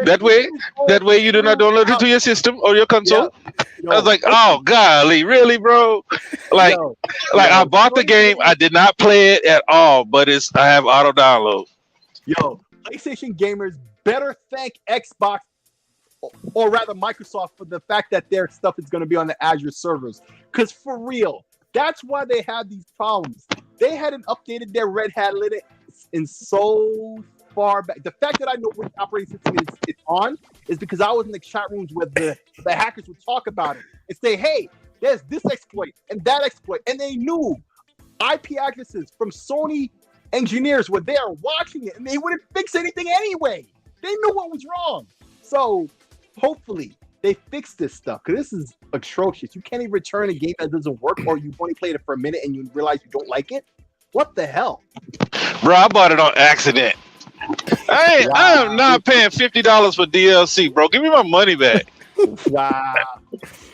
that way you do not download it to your system or your console. Yeah. I was like, oh golly, really, bro? Like I bought the game, I did not play it at all, but I have auto download. Yo, PlayStation gamers better thank Xbox or rather Microsoft for the fact that their stuff is going to be on the Azure servers. Because for real, that's why they had these problems. They hadn't updated their Red Hat Linux in so far back. The fact that I know which operating system it's on is because I was in the chat rooms where the hackers would talk about it and say, hey, there's this exploit and that exploit. And they knew IP addresses from Sony engineers were there watching it and they wouldn't fix anything anyway. They knew what was wrong. So hopefully they fix this stuff because this is atrocious. You can't even return a game that doesn't work or you've only played it for a minute and you realize you don't like it. What the hell? Bro, I bought it on accident. I am not paying $50 for DLC, bro. Give me my money back. Wow.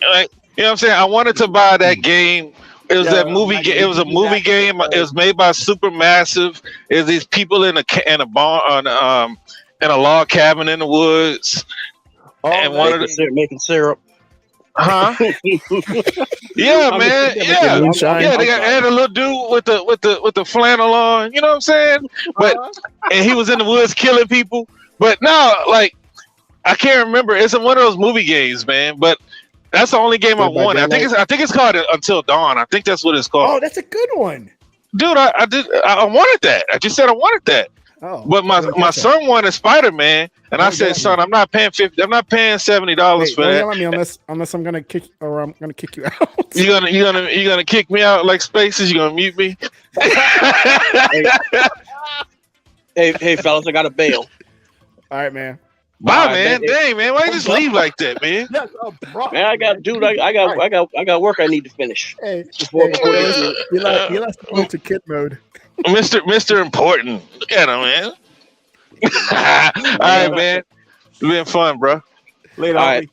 Like, you know what I'm saying? I wanted to buy that game. It was that movie. It was a movie game. It was made by Supermassive. It was these people in a barn in a log cabin in the woods. And one of the making syrup. Huh? Yeah, man. Yeah. They got add a little dude with the flannel on. You know what I'm saying? But and he was in the woods killing people. But no, like I can't remember. It's one of those movie games, man. But that's the only game I wanted. I think it's called Until Dawn. I think that's what it's called. Oh, that's a good one, dude. I wanted that. I just said I wanted that. Oh, but my son wanted Spider-Man, and I said, "Son, I'm not paying $50. I'm not paying $70 for that." Me unless I'm gonna kick I'm gonna kick you out. You gonna kick me out like Spaces? You gonna mute me? hey, fellas, I got a bail. All right, man. Bye, man. Dang, man, why you just leave like that, man? Man, I got work I need to finish. Hey, you left to go to kid mode. Mr. Important. Look at him, man. All right, man. It's been fun, bro. Later. All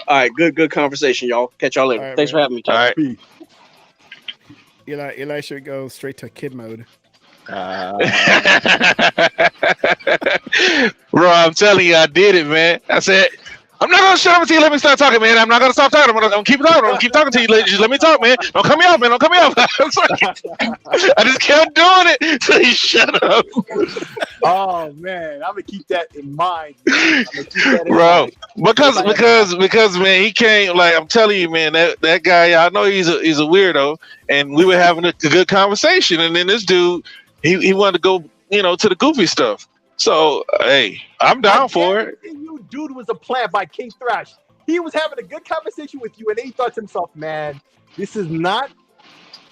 right. Good conversation, y'all. Catch y'all later. Right, thanks for having me. All right. Eli should go straight to kid mode. Bro, I'm telling you, I did it, man. I said, I'm not gonna shut up until you let me start talking, man. I'm not gonna stop talking. I'm gonna keep talking. I'm gonna keep talking to you. Just let me talk, man. Don't cut me off, man. Don't cut me off. I just kept doing it till you shut up. Oh man, I'm gonna keep that in mind. Bro, because man, he came like I'm telling you, man. That guy, I know he's a weirdo, and we were having a good conversation, and then this dude, he wanted to go, to the goofy stuff. So hey, I'm down for it. You dude was a plant by King Thrash. He was having a good conversation with you, and then he thought to himself, "Man, this is not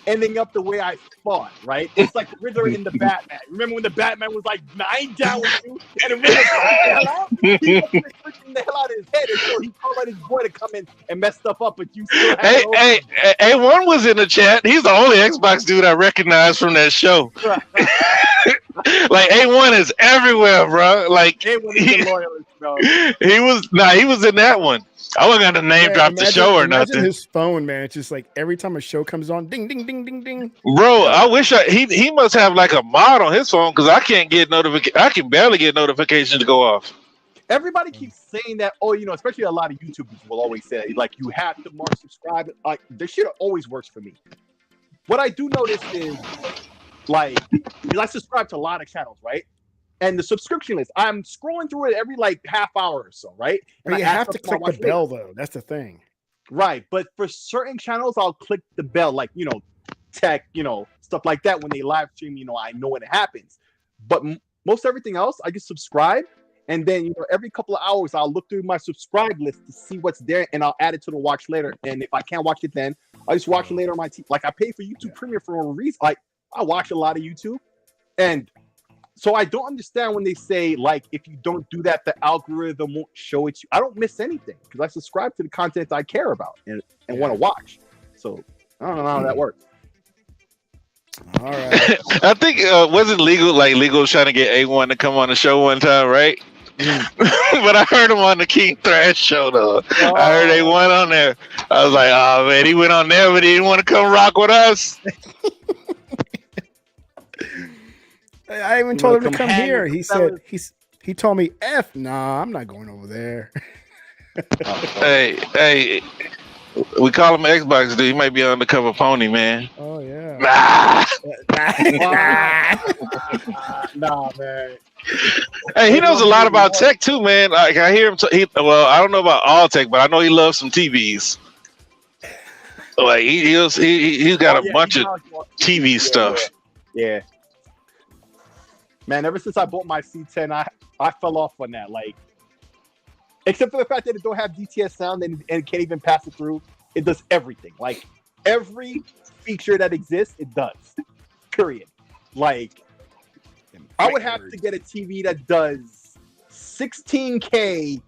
ending up the way I thought." Right? It's like the Riddler in the Batman. Remember when the Batman was like, "I ain't down with you," and the Riddler freaked the hell out. He was freaking the hell out of his head, and so he called out his boy to come in and mess stuff up. But you still have A1 was in the chat. He's the only Xbox dude I recognize from that show. Like A1 is everywhere, bro. Like A1 is a loyalist, bro. He was in that one. I wasn't gonna name drop the show or nothing. His phone, man. It's just like every time a show comes on, ding, ding, ding, ding, ding. Bro, I wish he must have like a mod on his phone because I can't get I can barely get notifications to go off. Everybody keeps saying that. Oh, especially a lot of YouTubers will always say like you have to mark subscribe. Like this shit always works for me. What I do notice is like I subscribe to a lot of channels, right? And the subscription list, I'm scrolling through it every like half hour or so, right? And you have to click the bell though. That's the thing. Right, but for certain channels, I'll click the bell, like tech, stuff like that. When they live stream, I know when it happens. But most everything else, I just subscribe, and then every couple of hours, I'll look through my subscribe list to see what's there, and I'll add it to the watch later. And if I can't watch it, then I just watch it later on my TV. Like I pay for YouTube Premium for a reason. Like I watch a lot of YouTube, and so I don't understand when they say, like, if you don't do that, the algorithm won't show it to you. I don't miss anything because I subscribe to the content I care about and want to watch. So I don't know how that works. All right. I think wasn't legal was trying to get A1 to come on the show one time, right? But I heard him on the King Thrash show though. I heard A1 on there. I was like, oh man, he went on there, but he didn't want to come rock with us. I even told him to come here. He said he told me, nah, I'm not going over there. Hey, we call him Xbox dude. He might be an undercover pony, man. Oh yeah. Nah, man. Hey, he knows a lot about tech too, man. Like I hear him. Well, I don't know about all tech, but I know he loves some TVs. Like he's got a bunch of TV stuff. Yeah. Man, ever since I bought my C10, I fell off on that. Like, except for the fact that it don't have DTS sound and it can't even pass it through. It does everything. Like, every feature that exists, it does. Period. Like, I would have to get a TV that does 16K,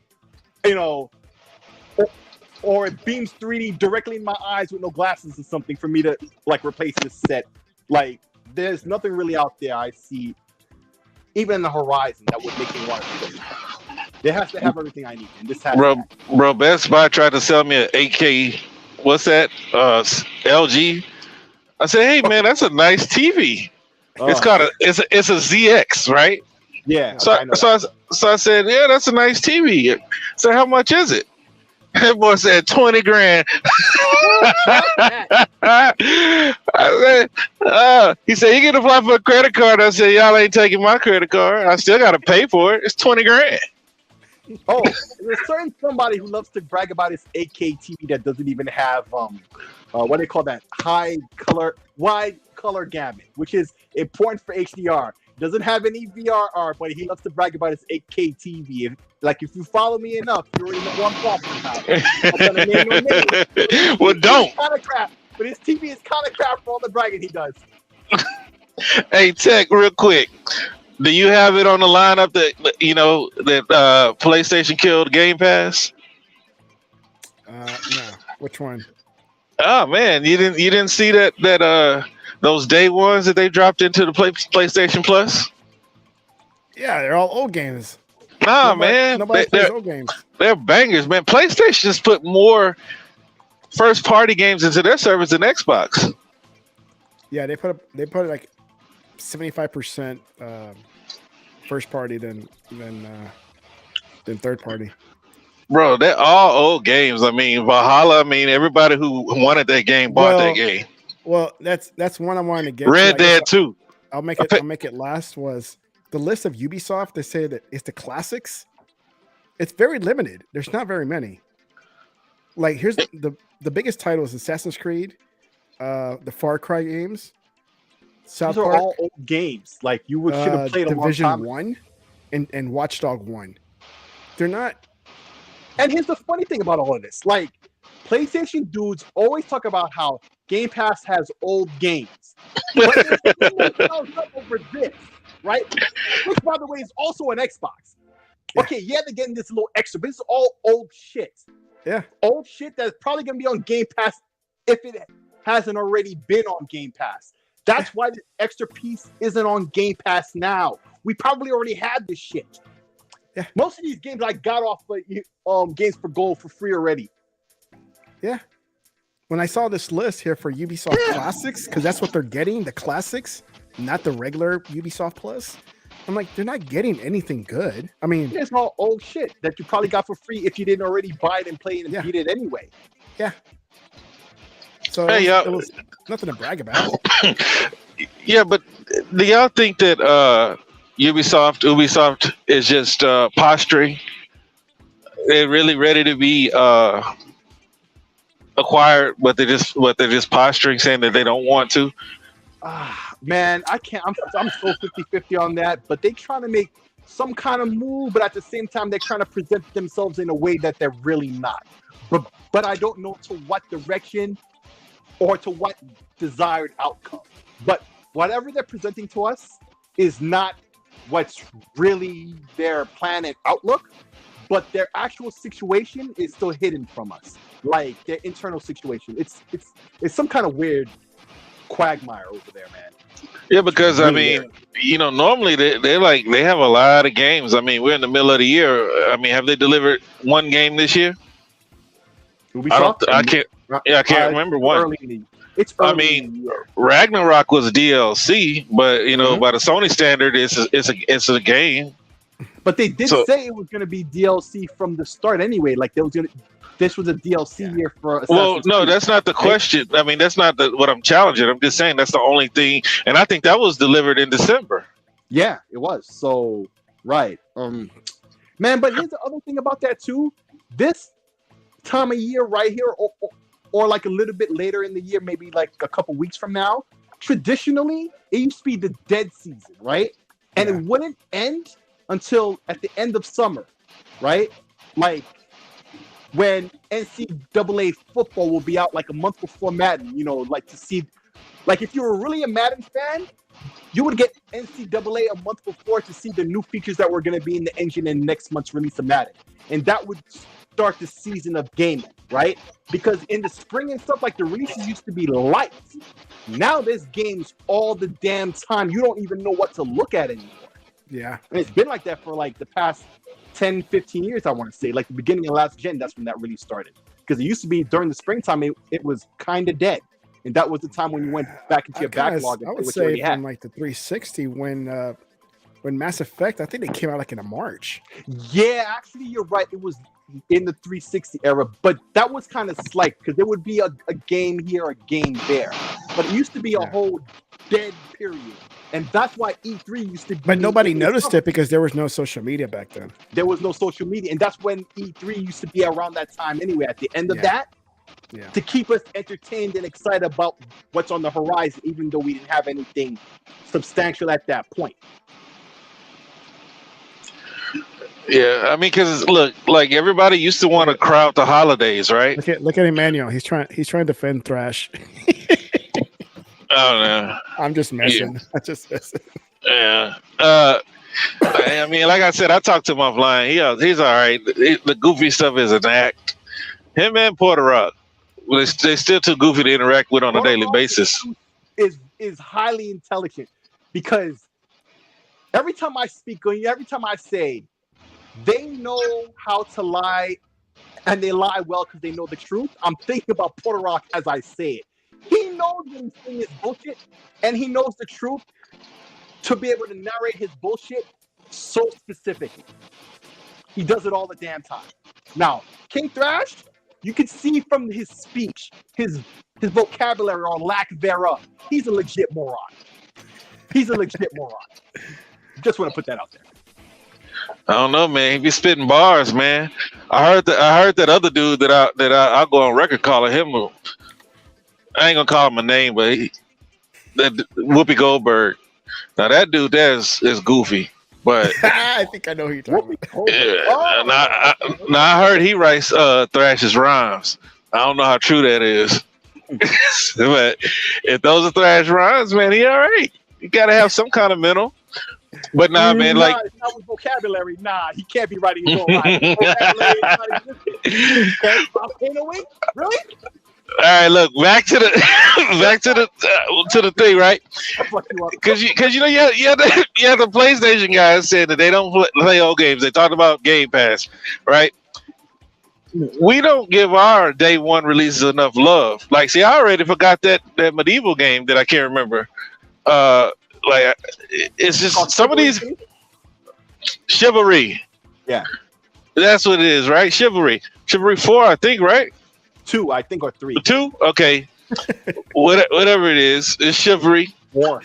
or it beams 3D directly in my eyes with no glasses or something for me to, like, replace this set. Like, there's nothing really out there I see, even in the horizon, that would make me want to do it. It has to have everything I need, and this has bro, Best Buy tried to sell me an 8K, what's that, LG. I said, hey man, that's a nice TV. It's called it's a ZX, right? Yeah. So I said, yeah, that's a nice TV. So how much is it? That boy said 20 grand. I said, he said, you can apply for a credit card. I said, y'all ain't taking my credit card. I still got to pay for it. It's 20 grand. Oh, there's certain somebody who loves to brag about his 8K TV that doesn't even have what do they call that? Wide color gamut, which is important for HDR. Doesn't have any VRR, but he loves to brag about his 8K TV. If you follow me enough, you already know what I'm talking about. I'm gonna name no names. Well, don't. Kind of crap, but his TV is kind of crap for all the bragging he does. Hey, Tech, real quick. Do you have it on the lineup that PlayStation killed Game Pass? No. Which one? Oh man, you didn't see that those day ones that they dropped into the PlayStation Plus? Yeah, they're all old games. Nah, man, nobody plays old games. They're bangers, man. PlayStation just put more first-party games into their service than Xbox. Yeah, they put like 75% first party than third party. Bro, they're all old games. I mean, Valhalla. I mean, everybody who wanted that game bought that game. Well, that's one I wanted to get. Red Dead 2. I'll make it last. Was the list of Ubisoft? They say that it's the classics. It's very limited. There's not very many. Like here's the biggest titles: Assassin's Creed, the Far Cry games, South These Park, are all old games. Like you should have played Division 1 and Watchdog 1. They're not. And here's the funny thing about all of this: like PlayStation dudes always talk about how Game Pass has old games, but over this, right? Which, by the way, is also an Xbox. Okay, yeah, they're getting this little extra, but this is all old shit. Yeah, old shit that's probably gonna be on Game Pass if it hasn't already been on Game Pass. That's why this extra piece isn't on Game Pass now. We probably already had this shit. Yeah, most of these games I got off Games for Gold for free already. Yeah. When I saw this list here for Ubisoft Classics, because that's what they're getting, the classics, not the regular Ubisoft Plus. I'm like, they're not getting anything good. I mean, it's all old shit that you probably got for free if you didn't already buy it and play it and beat it anyway. Yeah. So it was nothing to brag about. Yeah, but do y'all think that Ubisoft is just posturing? They're really ready to be acquired, but they're just posturing, saying that they don't want to. Man, I can't. I'm so 50-50 on that. But they trying to make some kind of move, but at the same time, they're trying to present themselves in a way that they're really not. But I don't know to what direction or to what desired outcome. But whatever they're presenting to us is not what's really their plan and outlook, but their actual situation is still hidden from us. Like their internal situation. It's some kind of weird quagmire over there, man. Yeah, because I mean, normally they have a lot of games. I mean, we're in the middle of the year. I mean, have they delivered one game this year? I can't remember one. It's I mean, Ragnarok was DLC, but by the Sony standard, it's a game. But they did say it was going to be DLC from the start anyway. Like this was a DLC year for. Well, no, that's not the question. I mean, that's not what I'm challenging. I'm just saying that's the only thing, and I think that was delivered in December. Yeah, it was. So right, man. But here's the other thing about that too. This time of year, right here, or like a little bit later in the year, maybe like a couple weeks from now. Traditionally, it used to be the dead season, right? And it wouldn't end until at the end of summer, right? Like when NCAA football will be out like a month before Madden, like to see, like if you were really a Madden fan, you would get NCAA a month before to see the new features that were going to be in the engine in next month's release of Madden. And that would start the season of gaming, right? Because in the spring and stuff, like the releases used to be light. Now there's games all the damn time. You don't even know what to look at anymore. Yeah. And it's been like that for like the past 10, 15 years, I want to say. Like the beginning of last gen, that's when that really started. Because it used to be during the springtime, it was kind of dead. And that was the time when you went back into your backlog. I would say from like the 360 when Mass Effect, I think they came out like in March. Yeah, actually, you're right. It was in the 360 era, but that was kind of slight because there would be a game here, a game there. But it used to be a whole dead period. And that's why E3 used to be. But nobody noticed it because there was no social media back then. There was no social media. And that's when E3 used to be around that time anyway, at the end of that. Yeah. To keep us entertained and excited about what's on the horizon, even though we didn't have anything substantial at that point. Yeah, I mean, because look, like everybody used to want to crowd the holidays, right? Look at Emmanuel. He's trying to defend Thrash. Oh no, I'm just messing. Yeah. I'm just messing. Yeah. I mean, like I said, I talked to him offline. He's all right. The goofy stuff is an act. Him and Porter Rock, they're still too goofy to interact with on a daily basis. Is highly intelligent because every time I speak, every time I say, they know how to lie, and they lie well because they know the truth. I'm thinking about Porter Rock as I say it. He knows when he's saying his bullshit, and he knows the truth to be able to narrate his bullshit so specifically. He does it all the damn time. Now, King Thrash, you can see from his speech, his vocabulary or lack thereof, he's a legit moron. He's a legit moron. Just want to put that out there. I don't know, man. He be spitting bars, man. I heard that other dude that I'll go on record calling him. I ain't gonna call him a name, but that Whoopi Goldberg. Now that dude is goofy, but I think I know who you're talking about. Yeah, I heard he writes Thrash's rhymes. I don't know how true that is, but if those are Thrash rhymes, man, he all right. You gotta have some kind of mental. But nah, man, like not with vocabulary. Nah, he can't be writing his own lines. Really? All right, look back to the thing, right? Because you have the PlayStation guys saying that they don't play old games. They talked about Game Pass, right? We don't give our day one releases enough love. Like, see, I already forgot that medieval game that I can't remember. Like, it's just some of these Chivalry. Yeah, that's what it is, right? Chivalry 4, I think, right? 2, I think, or 3. 2, okay. Whatever it is, it's Chivalry 4.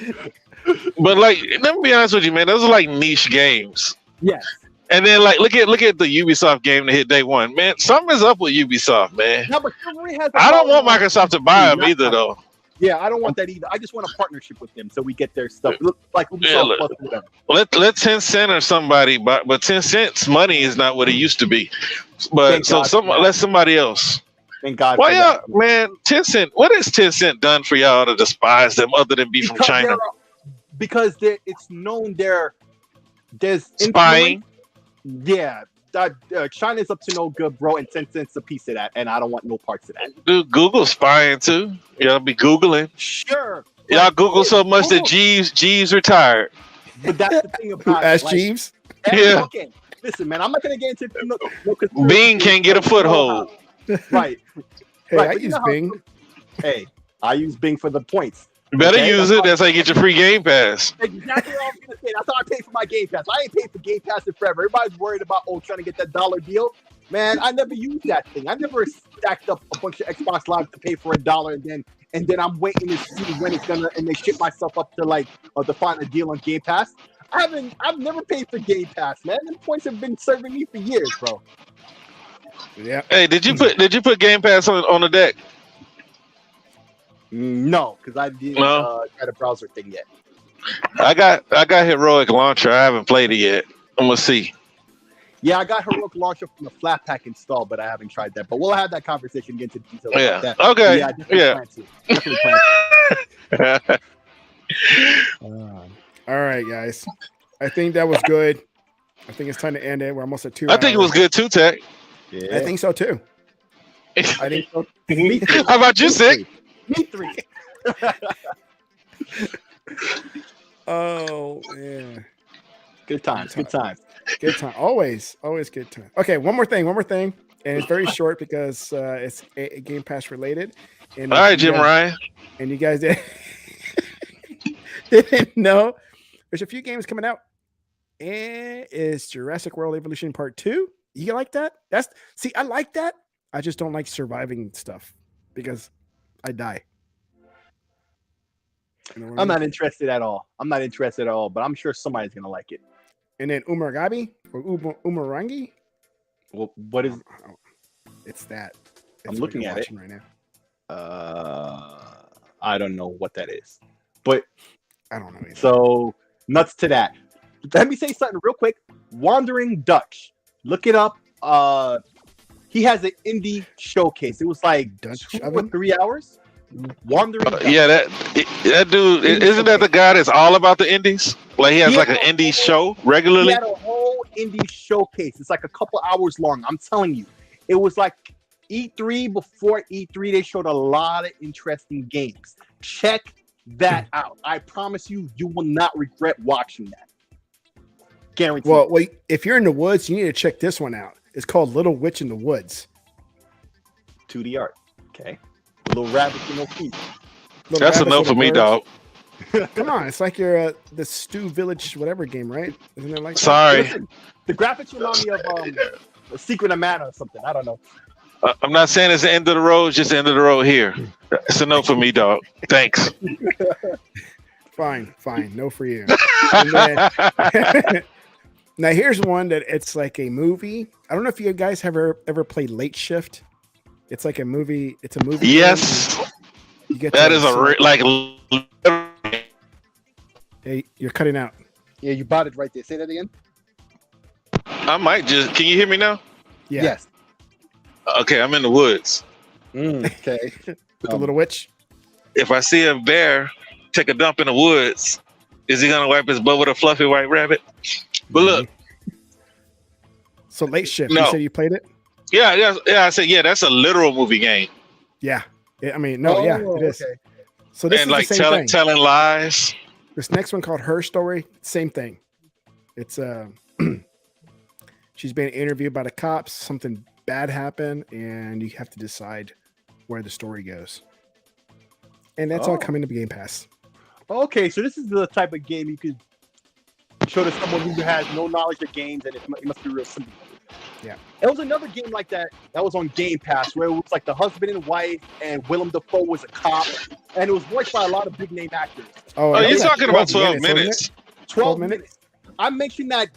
But like, let me be honest with you, man. Those are like niche games. Yes. And then like look at the Ubisoft game that hit day one. Man, something is up with Ubisoft, man. No, but Chivalry has. I don't want Microsoft to buy them either, though. Yeah, I don't want that either. I just want a partnership with them so we get their stuff. Look like Ubisoft Yeah, plus whatever. let 10 Cent or somebody, but 10 Cent's money is not what it used to be. But Thank so God. let somebody else. Thank God. Why for y'all, that. man? 10 Cent. What has 10 Cent done for y'all to despise them other than be from Because China? Because it's known there's Spying. Yeah, China's up to no good, bro, and 10 Cent's a piece of that, and I don't want no parts of that. Dude, Google spying too. Y'all be Googling. Sure. Y'all Google so much that Google- Jeeves retired. But that's the thing about it. Ask like, Jeeves. Yeah. Okay, listen, man, I'm not gonna get into no Bing can't get a foothold. Right. Hey, Right, I but you use know how- Bing. Hey, I use Bing for the points. You better Okay, use it. That's how you get your free Game Pass. Exactly what I was gonna say. That's how I pay for my Game Pass. I ain't paid for Game Pass in forever. Everybody's worried about trying to get that dollar deal. Man, I never used that thing. I never stacked up a bunch of Xbox Live to pay for $1 and then I'm waiting to see when it's gonna and they ship myself up to like to find a deal on Game Pass. I've never paid for Game Pass, man. Them points have been serving me for years, bro. Yeah. Hey, did you put Game Pass on the deck? No, because I didn't try the browser thing yet. I got Heroic Launcher. I haven't played it yet. I'm gonna see. Yeah, I got Heroic Launcher from the flat pack installed, but I haven't tried that. But we'll have that conversation, get into details Yeah. about that. Okay. Yeah, I definitely Yeah. plan to. Definitely plan to. All right, guys. I think that was good. I think it's time to end it. We're almost at 2 I think it was good too, Tech. Yeah. I think so too. I think so. Me too. How about you, Sick? Me three. Oh yeah. Good times. Good times. Good time. Always good time. Okay, one more thing, and it's very short because it's a Game Pass related. And All right, you Jim guys- Ryan. And you guys didn't know there's a few games coming out. And it's Jurassic World Evolution Part 2. You like that? I like that. I just don't like surviving stuff because I die. You know what I I'm mean? not interested at all. But I'm sure somebody's gonna like it. And then Umargabi or Umarangi. Well, what is? It's that. I'm It's looking what at you're it. watching right now. I don't know what that is. But I don't know either. so nuts to that. Let me say something real quick. Wandering Dutch. Look it up. He has an indie showcase. It was like Dutch 2 or oven? 3 hours. Wandering Dutch. Yeah, that dude isn't that the guy that's all about the indies? Like he has Yeah. like an indie show He regularly. had a whole indie showcase. It's like a couple hours long. I'm telling you. It was like E3. Before E3, they showed a lot of interesting games. Check that out. I promise you, you will not regret watching that. Guaranteed. Well, wait, if you're in the woods, you need to check this one out. It's called Little Witch in the Woods. 2D art. Okay. Little rabbit, no feet. Little That's a rabbits, no little for me, birds. dog. Come on, it's like your the Stew Village whatever game, right? Isn't it like that? Sorry, Listen, the graphics remind me of a Secret of Mana or something. I don't know. I'm not saying it's the end of the road. It's just the end of the road here. It's a no for me, dog. Thanks. Fine, no for you. And then- now here's one that it's like a movie. I don't know if you guys have ever played Late Shift. It's like a movie. It's a movie. Yes, game. You get that to- is a Hey, you're cutting out. Yeah, you bought it right there. Say that again. I might just. Can you hear me now? Yeah, Yes. Okay, I'm in the woods. Okay. with the little witch. If I see a bear take a dump in the woods, is he gonna wipe his butt with a fluffy white rabbit? But look, So Late Shift. No. You said you played it. yeah. I said, yeah, that's a literal movie game, Yeah. I mean, no, yeah, it is. Okay. So this and is like the same thing. telling lies. This next one called Her Story, same thing. It's she's being interviewed by the cops. Something bad happened, and you have to decide where the story goes. And that's all Oh. coming to Game Pass. Okay, so this is the type of game you could show to someone who has no knowledge of games, and it must be real simple. Yeah. It was another game like that was on Game Pass where it was like the husband and wife, and Willem Dafoe was a cop, and it was voiced by a lot of big name actors. Oh, I you're think talking that's about 12 wasn't it? minutes. 12 minutes? minutes. I mentioned that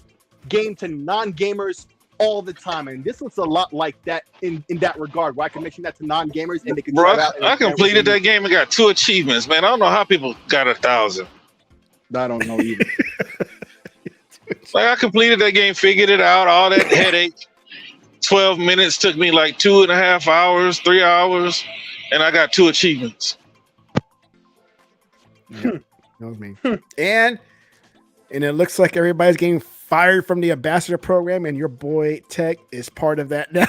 game to non-gamers all the time, and this looks a lot like that in that regard, where I can mention that to non-gamers and they can Bro, try it out. I completed that game and got 2 achievements, man. I don't know how people got 1,000. I don't know either. Like, I completed that game, figured it out, all that headache. 12 minutes took me like 2.5 hours, 3 hours, and I got 2 achievements. Yeah, that was me. And it looks like everybody's getting fired from the ambassador program, and your boy Tech is part of that now,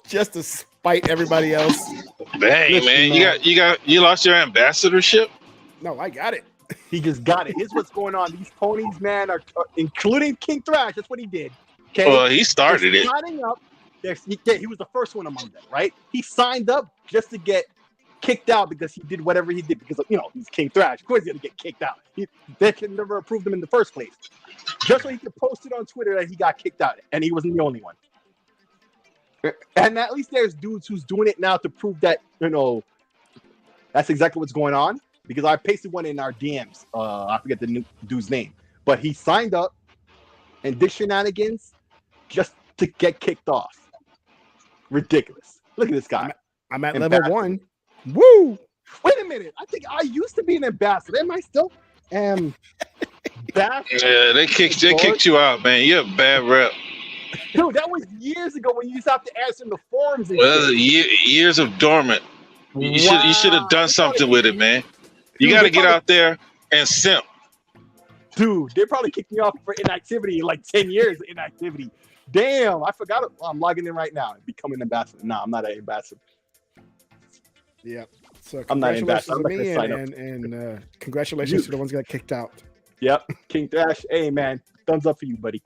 just to spite everybody else. Dang, man, you lost your ambassadorship? No, I got it. He just got it. Here's what's going on. These ponies, man, are including King Thrash. That's what he did. Okay. Well, he started They're it. signing up. He was the first one among them, right? He signed up just to get kicked out because he did whatever he did because he's King Thrash. Of course, he's gonna get kicked out. They can never approve him in the first place. Just so he could post it on Twitter that he got kicked out, and he wasn't the only one. And at least there's dudes who's doing it now to prove that that's exactly what's going on. Because I pasted one in our DMs. I forget the dude's name, but he signed up and did shenanigans just to get kicked off. Ridiculous. Look at this guy. I'm at level 1. Woo! Wait a minute. I think I used to be an ambassador. Am I still? Yeah, they kicked you out, man. You're a bad rep. Dude, that was years ago when you used to have to answer in the forums. And Well, years of dormant. You should have done something with it, man. You got to get out there and simp. Dude, they probably kicked me off for inactivity, like 10 years of inactivity. Damn, I forgot it. I'm logging in right now and becoming an ambassador. No, I'm not an ambassador. Yeah. So I'm not an congratulations ambassador. to me and congratulations to the ones that got kicked out. Yep, King Thrash. Hey, man, thumbs up for you, buddy.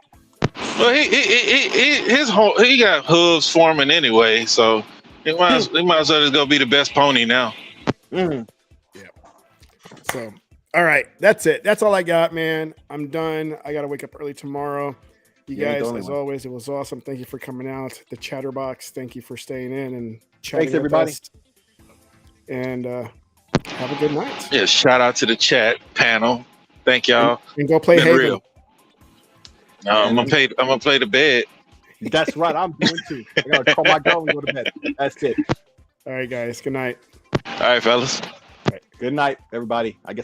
Well, he got hooves forming anyway, so he might as well just go be the best pony now. Mm. So, all right, that's it. That's all I got, man. I'm done. I got to wake up early tomorrow. You guys, as always, it was awesome. Thank you for coming out. The Chatterbox, thank you for staying in and chatting. Thanks, everybody. And have a good night. Yeah, shout out to the chat panel. Thank y'all. And go play Halo. Real. No, I'm gonna play the bed. That's right. I'm doing too. I gotta call my girl and go to bed. That's it. All right, guys. Good night. All right, fellas. All right. Good night, everybody. I guess